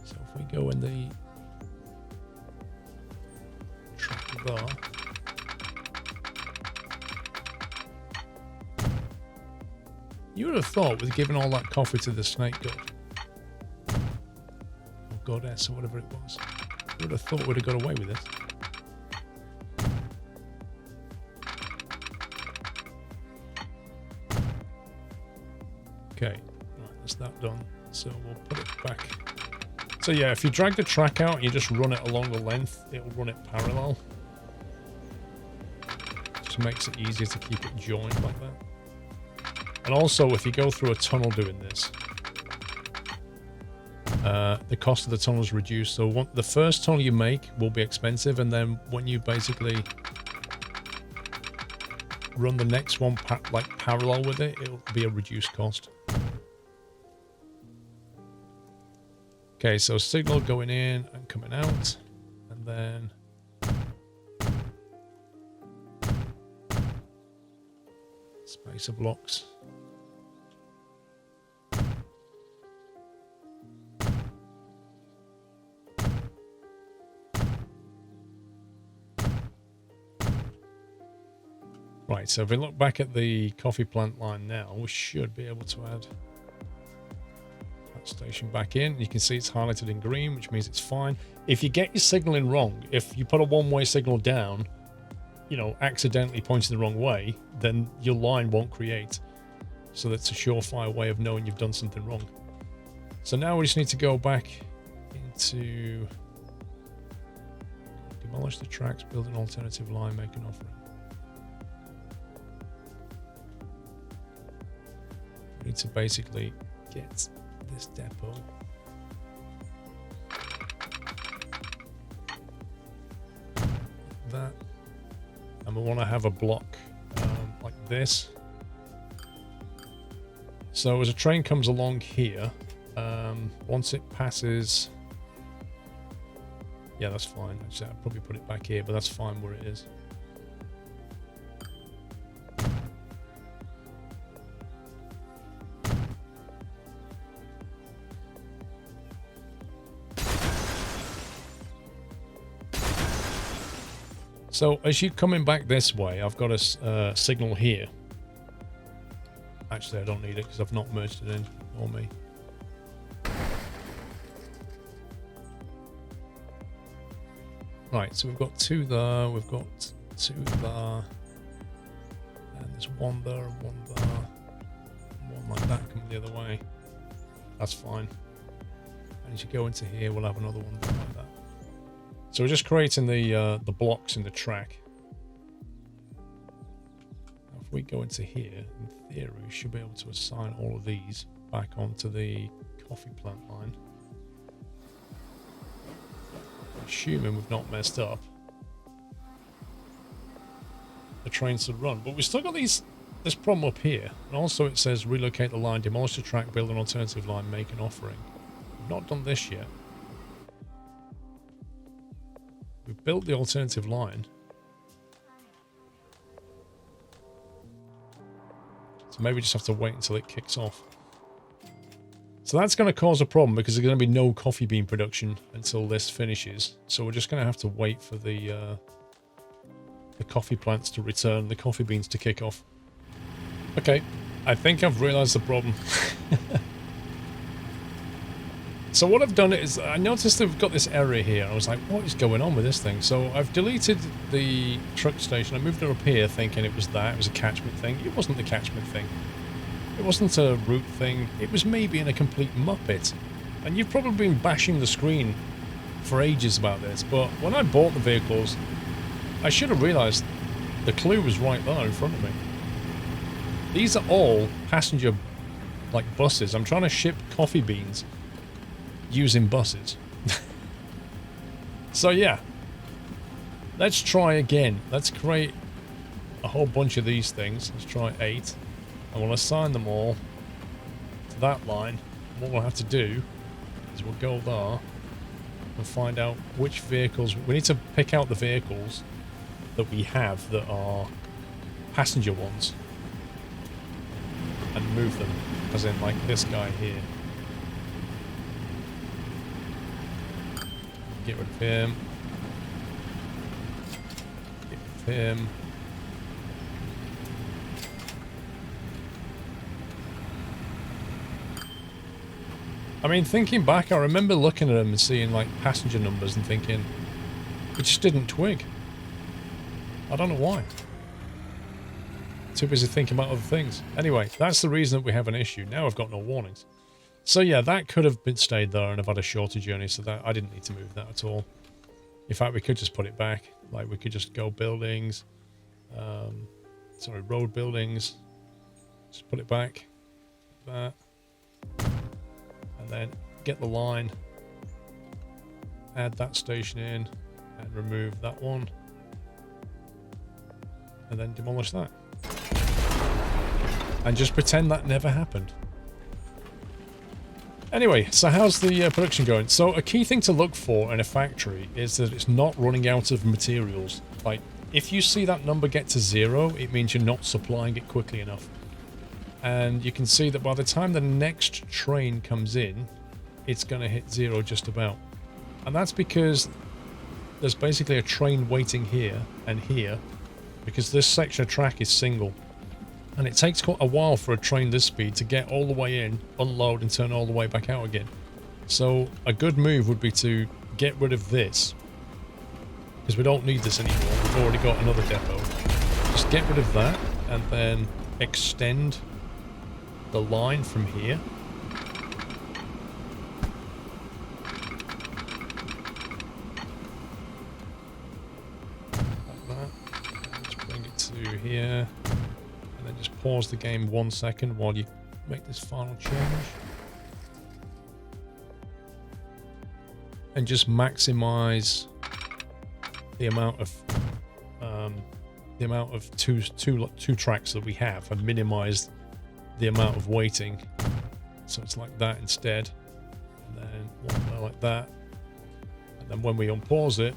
So if we go in the there. You would have thought with giving all that coffee to the snake god, or goddess, or whatever it was, you would have thought we'd have got away with this. Okay, right, that's that done. So we'll put it back. So yeah, if you drag the track out and you just run it along the length, it'll run it parallel. Just makes it easier to keep it joined like that. And also, if you go through a tunnel doing this, the cost of the tunnel is reduced. So the first tunnel you make will be expensive, and then when you basically run the next one like parallel with it, it'll be a reduced cost. Okay, so signal going in and coming out, and then spacer blocks. Right, so if we look back at the coffee plant line now, we should be able to add that station back in. You can see it's highlighted in green, which means it's fine. If you get your signaling wrong, if you put a one-way signal down, you know, accidentally pointing the wrong way, then your line won't create. So that's a surefire way of knowing you've done something wrong. So now we just need to go back into demolish the tracks, build an alternative line, make an offering. We need to basically get this depot. That. And we want to have a block like this. So as a train comes along here, once it passes... Yeah, that's fine. Actually, I'll probably put it back here, but that's fine where it is. So as you're coming back this way, I've got a signal here. Actually, I don't need it because I've not merged it in for me. Right, so we've got two there, we've got two there, and there's one there and one there, and one like that coming the other way. That's fine. And as you go into here, we'll have another one like that. So we're just creating the blocks in the track. Now if we go into here, in theory, we should be able to assign all of these back onto the coffee plant line. Assuming we've not messed up, the trains should run. But we've still got this problem up here. And also it says relocate the line, demolish the track, build an alternative line, make an offering. We've not done this yet. We've built the alternative line. So maybe we just have to wait until it kicks off. So that's going to cause a problem because there's going to be no coffee bean production until this finishes. So we're just going to have to wait for the coffee plants to return, the coffee beans to kick off. Okay, I think I've realized the problem. So what I've done is, I noticed that we've got this area here. I was like, what is going on with this thing? So I've deleted the truck station. I moved it up here thinking it was that. It was a catchment thing. It wasn't the catchment thing. It wasn't a route thing. It was me being a complete muppet. And you've probably been bashing the screen for ages about this. But when I bought the vehicles, I should have realized the clue was right there in front of me. These are all passenger, like, buses. I'm trying to ship coffee beans using buses. So yeah, let's try again. Let's create a whole bunch of these things. Let's try 8. I will assign them all to that line. What we'll have to do is we'll go there and find out which vehicles. We need to pick out the vehicles that we have that are passenger ones and move them, as in like this guy here. Get rid of him. with him. I mean, thinking back, I remember looking at him and seeing, like, passenger numbers and thinking, it just didn't twig. I don't know why. Too busy thinking about other things. Anyway, that's the reason that we have an issue. Now I've got no warnings. So yeah, that could have been stayed there and I've had a shorter journey, so that I didn't need to move that at all. In fact, we could just put it back. Like, we could just go buildings. Sorry, road buildings. Just put it back. That. And then get the line. Add that station in. And remove that one. And then demolish that. And just pretend that never happened. Anyway, so how's the production going? So a key thing to look for in a factory is that it's not running out of materials. Like, if you see that number get to 0, it means you're not supplying it quickly enough. And you can see that by the time the next train comes in, it's going to hit 0 just about. And that's because there's basically a train waiting here and here, because this section of track is single. And it takes quite a while for a train this speed to get all the way in, unload, and turn all the way back out again. So a good move would be to get rid of this, because we don't need this anymore. We've already got another depot. Just get rid of that, and then extend the line from here. Like that. Just bring it to here. And then just pause the game 1 second while you make this final change. And just maximize the amount of two tracks that we have, and minimize the amount of waiting. So it's like that instead. And then one more like that. And then when we unpause it,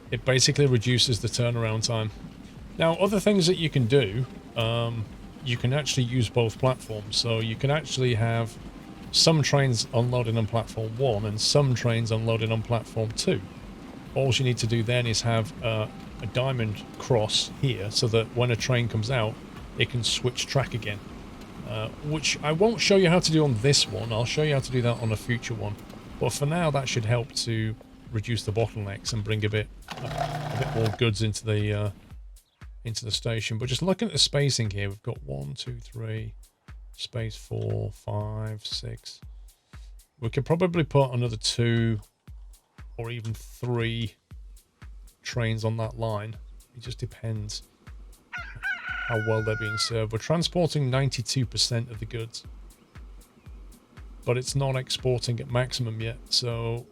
it basically reduces the turnaround time. Now, other things that you can do, you can actually use both platforms. So you can actually have some trains unloading on platform 1 and some trains unloading on platform 2. All you need to do then is have a diamond cross here, so that when a train comes out, it can switch track again. Which I won't show you how to do on this one. I'll show you how to do that on a future one. But for now, that should help to reduce the bottlenecks and bring a bit more goods into the station. But just looking at the spacing here, we've got 1, 2, 3, space 4, 5, 6. We could probably put another 2 or even 3 trains on that line. It just depends how well they're being served. We're transporting 92% of the goods, but it's not exporting at maximum yet. So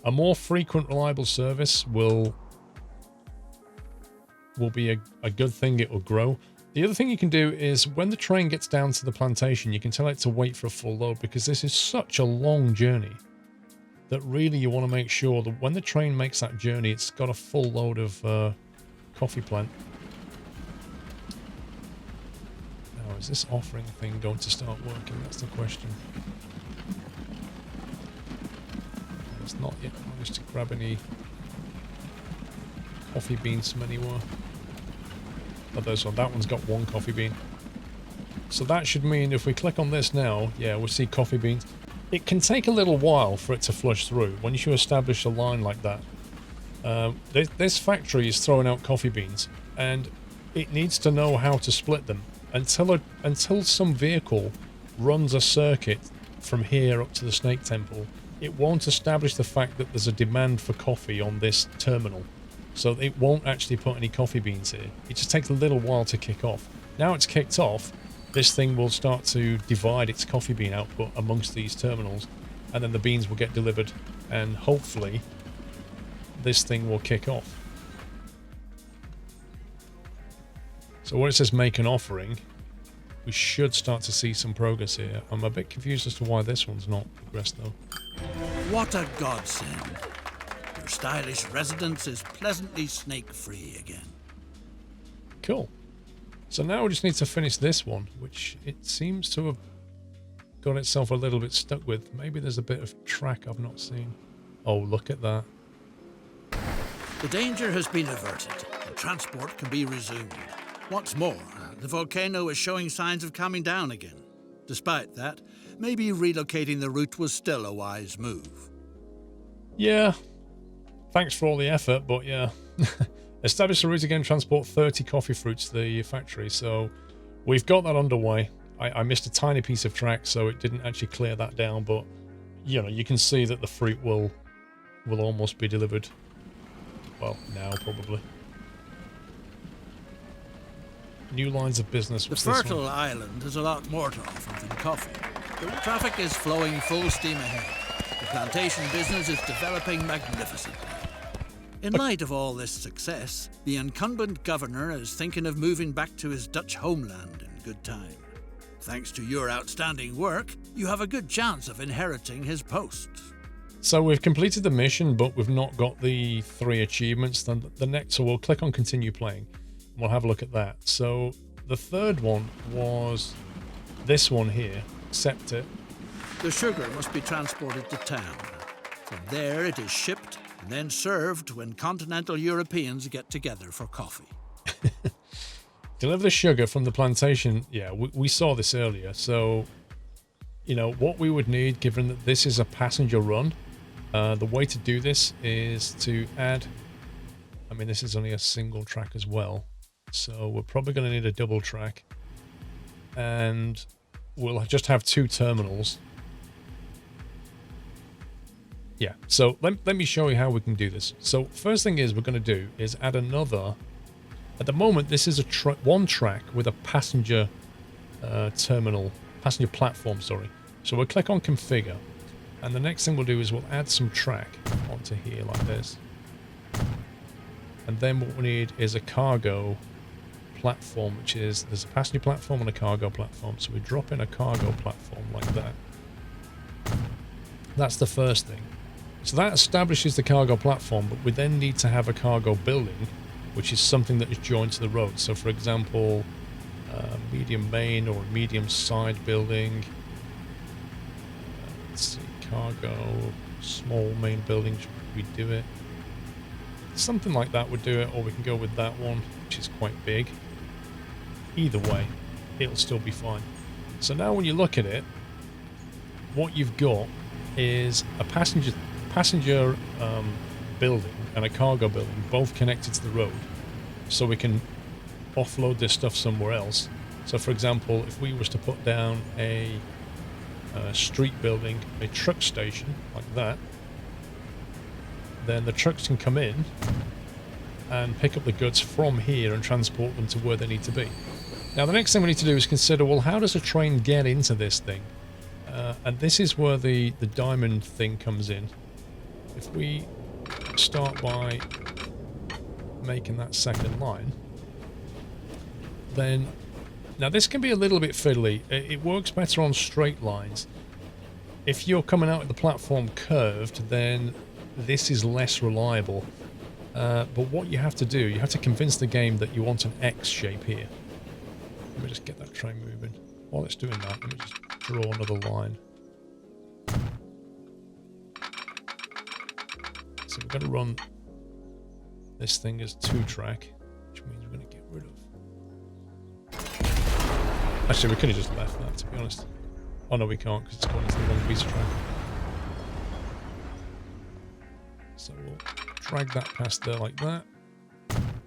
a more frequent, reliable service will be a good thing. It will grow. The other thing you can do is when the train gets down to the plantation, you can tell it to wait for a full load, because this is such a long journey that really you want to make sure that when the train makes that journey, it's got a full load of coffee plant. Now, is this offering thing going to start working? That's the question. It's not yet managed to grab any coffee beans from anywhere. Oh, there's one. That one's got 1 coffee bean. So that should mean if we click on this now, yeah, we'll see coffee beans. It can take a little while for it to flush through when you establish a line like that. This factory is throwing out coffee beans, and it needs to know how to split them until some vehicle runs a circuit from here up to the Snake Temple. It won't establish the fact that there's a demand for coffee on this terminal. So it won't actually put any coffee beans here. It just takes a little while to kick off. Now it's kicked off, this thing will start to divide its coffee bean output amongst these terminals, and then the beans will get delivered, and hopefully this thing will kick off. So when it says make an offering, we should start to see some progress here. I'm a bit confused as to why this one's not progressed though. What a godsend. Your stylish residence is pleasantly snake-free again. Cool. So now we just need to finish this one, which it seems to have got itself a little bit stuck with. Maybe there's a bit of track I've not seen. Oh, look at that. The danger has been averted, and transport can be resumed. What's more, the volcano is showing signs of calming down again. Despite that, maybe relocating the route was still a wise move. Yeah. Thanks for all the effort, but yeah. Establish the route again, transport 30 coffee fruits to the factory. So we've got that underway. I missed a tiny piece of track, so it didn't actually clear that down, but you know, you can see that the fruit will almost be delivered. Well, now probably. New lines of business. The fertile island has a lot more to offer than coffee. The traffic is flowing full steam ahead. The plantation business is developing magnificently. In light of all this success, the incumbent governor is thinking of moving back to his Dutch homeland in good time. Thanks to your outstanding work, you have a good chance of inheriting his post. So we've completed the mission, but we've not got the 3 achievements. The next, so we'll click on continue playing. And we'll have a look at that. So the third one was this one here, accept it. The sugar must be transported to town. From there it is shipped and then served when continental Europeans get together for coffee. Deliver the sugar from the plantation. Yeah, we saw this earlier. So, you know, what we would need, given that this is a passenger run, the way to do this is to add, I mean, this is only a single track as well. So we're probably going to need a double track. And we'll just have 2 terminals. Yeah, so let me show you how we can do this. So first thing is we're going to do is add another. At the moment, this is a one track with a passenger terminal, passenger platform, sorry. So we'll click on configure. And the next thing we'll do is we'll add some track onto here like this. And then what we need is a cargo platform, which is, there's a passenger platform and a cargo platform. So we drop in a cargo platform like that. That's the first thing. So that establishes the cargo platform, but we then need to have a cargo building, which is something that is joined to the road. So for example, medium main or medium side building. Let's see, cargo, small main building, should we do it? Something like that would do it, or we can go with that one, which is quite big. Either way, it'll still be fine. So now when you look at it, what you've got is a passenger building and a cargo building, both connected to the road, so we can offload this stuff somewhere else. So for example, if we was to put down a street building, a truck station like that, then the trucks can come in and pick up the goods from here and transport them to where they need to be. Now the next thing we need to do is consider, well, how does a train get into this thing? And this is where the diamond thing comes in. If we start by making that second line, then now this can be a little bit fiddly. It works better on straight lines. If you're coming out of the platform curved, then this is less reliable. But what you have to do, you have to convince the game that you want an X shape here. Let me just get that train moving. While it's doing that, let me just draw another line. So we're going to run this thing as 2-track, which means we're going to get rid of. Actually, we could have just left that, to be honest. Oh no, we can't, because it's going into the wrong piece of track. So we'll drag that past there like that,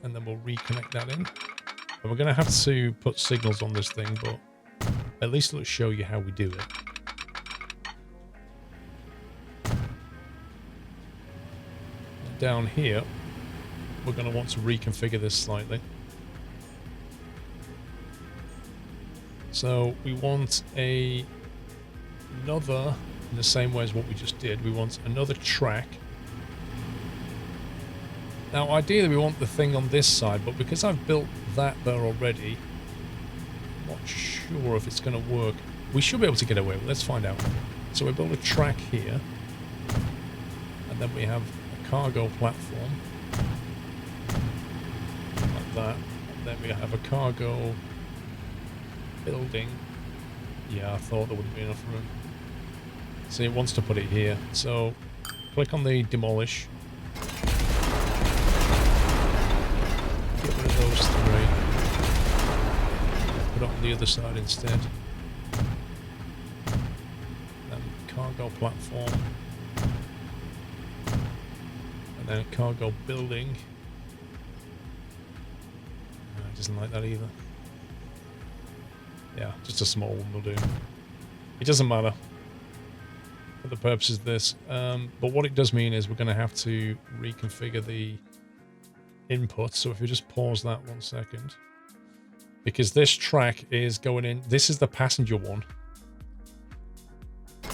and then we'll reconnect that in. And we're going to have to put signals on this thing, but at least it'll show you how we do it. Down here, we're going to want to reconfigure this slightly. So we want another, in the same way as what we just did, we want another track. Now ideally we want the thing on this side, but because I've built that there already, I'm not sure if it's going to work. We should be able to get away with it. Let's find out. So we build a track here, and then we have a cargo platform like that, and then we have a cargo building. Yeah, I thought there wouldn't be enough room. So it wants to put it here. So click on the demolish. the other side instead. Cargo platform. And then a cargo building. It doesn't like that either. Yeah, just a small one will do. It doesn't matter for the purposes of this. But what it does mean is we're going to have to reconfigure the input. So if you just pause that 1 second. Because this track is going in. This is the passenger one. So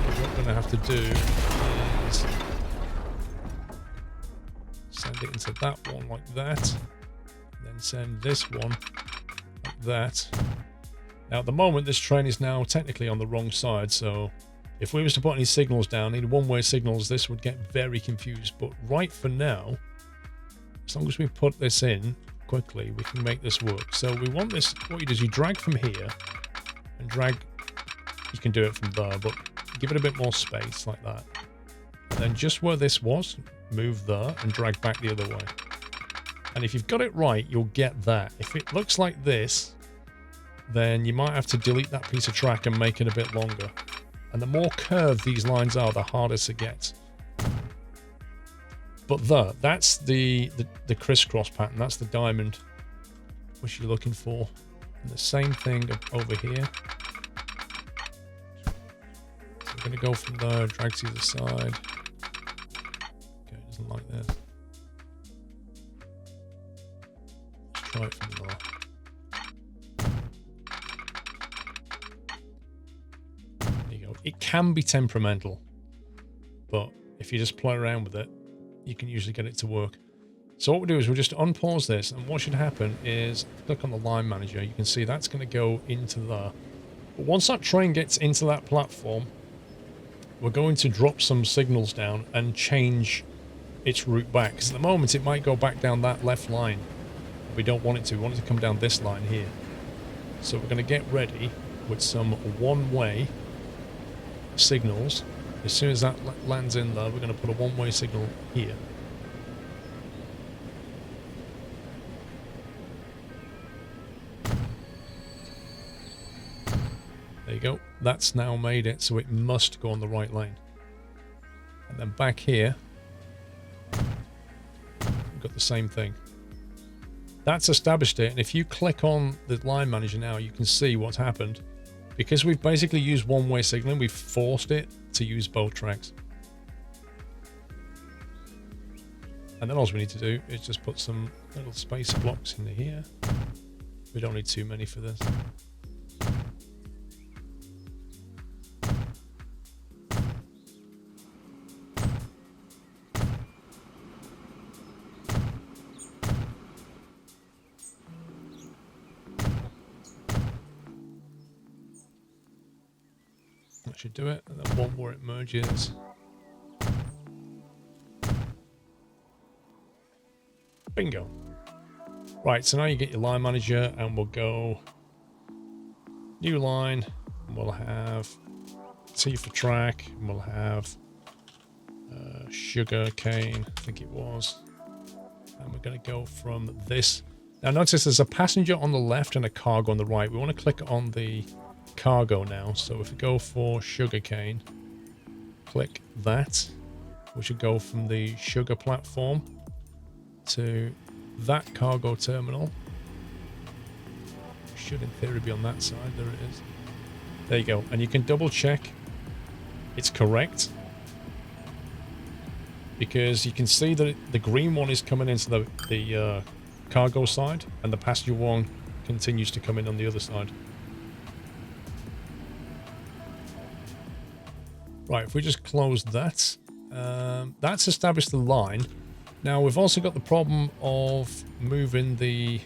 what we're going to have to do is send it into that one like that. Then send this one like that. Now at the moment this train is now technically on the wrong side, so if we was to put any signals down, any one-way signals, this would get very confused. But right for now, as long as we put this in quickly, we can make this work. So we want this, what you do is you drag from here and drag, you can do it from there, but give it a bit more space like that. And then just where this was, move there and drag back the other way. And if you've got it right, you'll get that. If it looks like this, then you might have to delete that piece of track and make it a bit longer. And the more curved these lines are, the harder it gets. But that's the crisscross pattern. That's the diamond which you're looking for. And the same thing over here. So we're going to go from there, drag to the side. Okay, it doesn't like that. Let's try it from there. It can be temperamental, but if you just play around with it, you can usually get it to work. So what we'll do is we'll just unpause this, and what should happen is click on the line manager. You can see that's going to go into there. But once that train gets into that platform, we're going to drop some signals down and change its route back. Because at the moment it might go back down that left line. We don't want it to. We want it to come down this line here. So we're going to get ready with some one-way signals. As soon as that lands in there, we're going to put a one-way signal here. There you go. That's now made it so it must go on the right lane. And then back here, we've got the same thing. That's established it, and if you click on the line manager now, you can see what's happened. Because we've basically used one-way signaling, we've forced it to use both tracks. And then all we need to do is just put some little spacer blocks in here. We don't need too many for this. That should do it, and then one more it merges. Bingo. Right, so now you get your line manager, and we'll go new line, and we'll have T for track, and we'll have Sugarcane, I think it was. And we're going to go from this. Now notice there's a passenger on the left and a cargo on the right. We want to click on the cargo now, so if we go for Sugarcane, click that, we should go from the sugar platform to that cargo terminal. Should in theory be on that side. There it is. There you go, and you can double check it's correct, because you can see that the green one is coming into the cargo side, and the passenger one continues to come in on the other side. Right, if we just close that, that's established the line. Now, we've also got the problem of moving the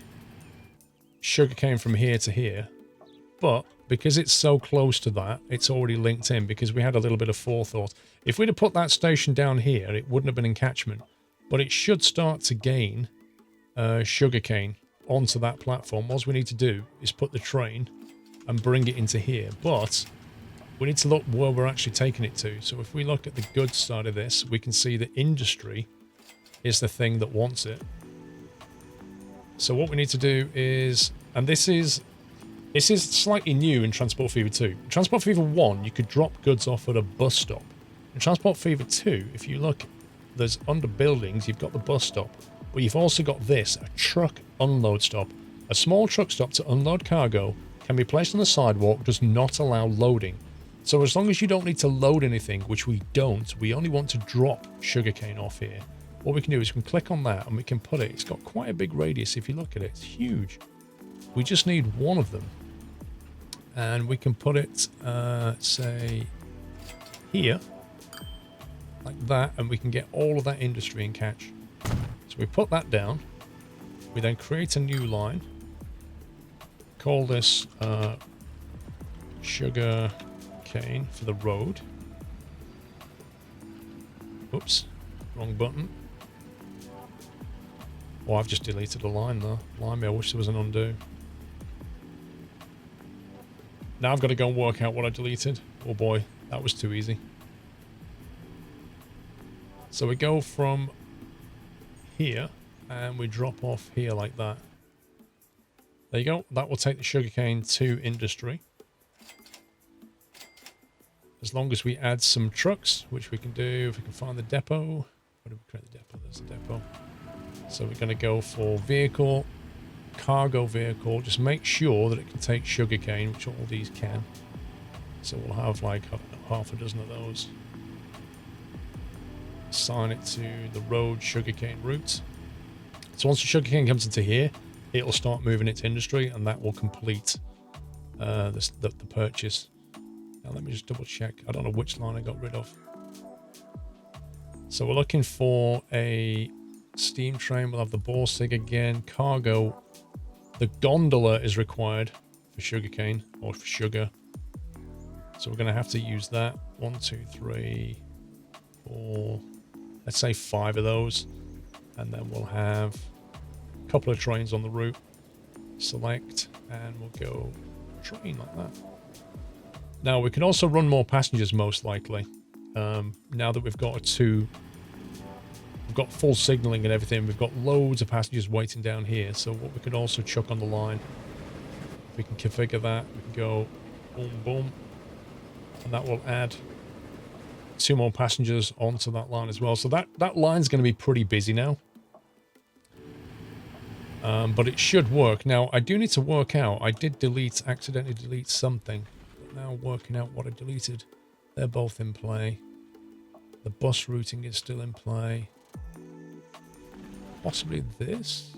sugarcane from here to here. But because it's so close to that, it's already linked in, because we had a little bit of forethought. If we'd have put that station down here, it wouldn't have been in catchment. But it should start to gain sugarcane onto that platform. All we need to do is put the train and bring it into here. But we need to look where we're actually taking it to. So if we look at the goods side of this, we can see that industry is the thing that wants it. So what we need to do is And this is slightly new in Transport Fever 2. In Transport Fever 1, you could drop goods off at a bus stop. In Transport Fever 2, if you look, there's under buildings, you've got the bus stop, but you've also got this, a truck unload stop. A small truck stop to unload cargo can be placed on the sidewalk, does not allow loading. So as long as you don't need to load anything, which we don't, we only want to drop sugarcane off here. What we can do is we can click on that and we can put it, it's got quite a big radius if you look at it, it's huge. We just need one of them. And we can put it, say, here, like that, and we can get all of that industry and catch. So we put that down. We then create a new line. Call this sugar cane for the road. Oops, wrong button. Oh, I've just deleted a line though. Blimey, I wish there was an undo. Now I've got to go and work out what I deleted. Oh boy, that was too easy. So we go from here and we drop off here like that. There you go. That will take the sugarcane to industry. As long as we add some trucks, which we can do if we can find the depot. Where do we create the depot? There's the depot. So we're going to go for vehicle, cargo vehicle. Just make sure that it can take sugarcane, which all these can. So we'll have like half a dozen of those. Assign it to the road sugarcane route. So once the sugarcane comes into here, it'll start moving it to industry, and that will complete the purchase. Now let me just double check. I don't know which line I got rid of. So we're looking for a steam train. We'll have the Borsig again. Cargo. The gondola is required for sugarcane or for sugar. So we're going to have to use that. 1, 2, 3, 4. Let's say 5 of those. And then we'll have a couple of trains on the route. Select, and we'll go train like that. Now we can also run more passengers most likely. Now that we've got we've got full signaling and everything, we've got loads of passengers waiting down here. So what we could also chuck on the line, we can configure that. We can go boom, boom, and that will add 2 more passengers onto that line as well. So that line's going to be pretty busy now. But it should work. Now, I do need to work out. I did accidentally delete something. But now working out what I deleted. They're both in play. The bus routing is still in play. Possibly this?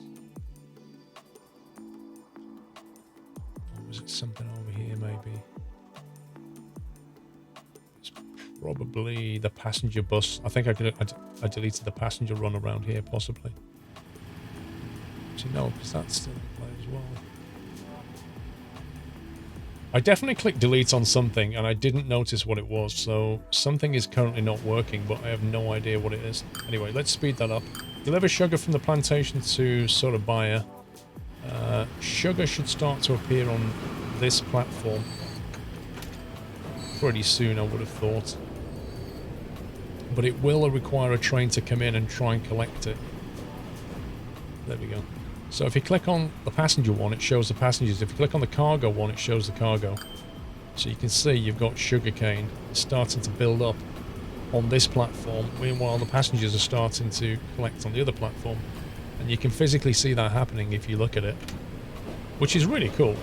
Or was it something over here, maybe? It's probably the passenger bus. I think I deleted the passenger run around here, possibly. Actually, no, because that's still in play as well. I definitely clicked delete on something and I didn't notice what it was, so something is currently not working, but I have no idea what it is. Anyway, let's speed that up. Deliver sugar from the plantation to Surabaya. Sugar should start to appear on this platform pretty soon, I would have thought. But it will require a train to come in and try and collect it. There we go. So if you click on the passenger one, it shows the passengers. If you click on the cargo one, it shows the cargo. So you can see you've got sugarcane starting to build up on this platform. Meanwhile, the passengers are starting to collect on the other platform. And you can physically see that happening if you look at it, which is really cool.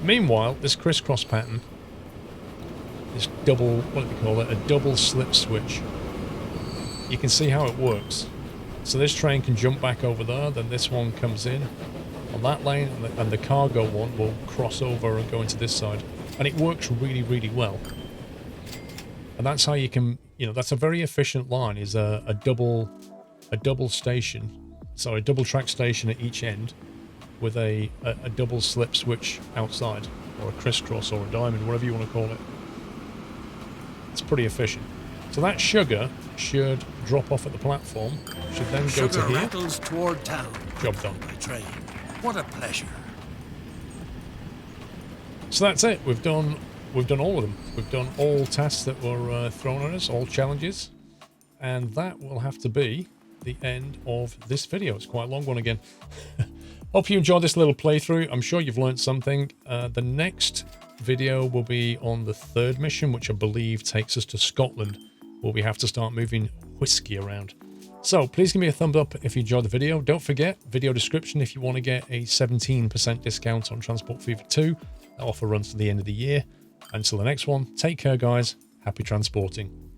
Meanwhile, this crisscross pattern, this double, what do we call it? A double slip switch. You can see how it works. So this train can jump back over there, then this one comes in on that lane, and the cargo one will cross over and go into this side. And it works really, really well. And that's how you can, that's a very efficient line, is a double station, so a double track station at each end with a double slip switch outside, or a crisscross, or a diamond, whatever you want to call it. It's pretty efficient. So that sugar should drop off at the platform, should then go to here. Rattles toward town. Job done. By train. What a pleasure. So that's it. We've done all of them. We've done all tasks that were thrown at us, all challenges, and that will have to be the end of this video. It's quite a long one again. Hope you enjoyed this little playthrough. I'm sure you've learned something. The next video will be on the third mission, which I believe takes us to Scotland, where we have to start moving whiskey around. So please give me a thumbs up if you enjoyed the video. Don't forget, video description if you want to get a 17% discount on Transport Fever 2. That offer runs to the end of the year. Until the next one, take care, guys. Happy transporting.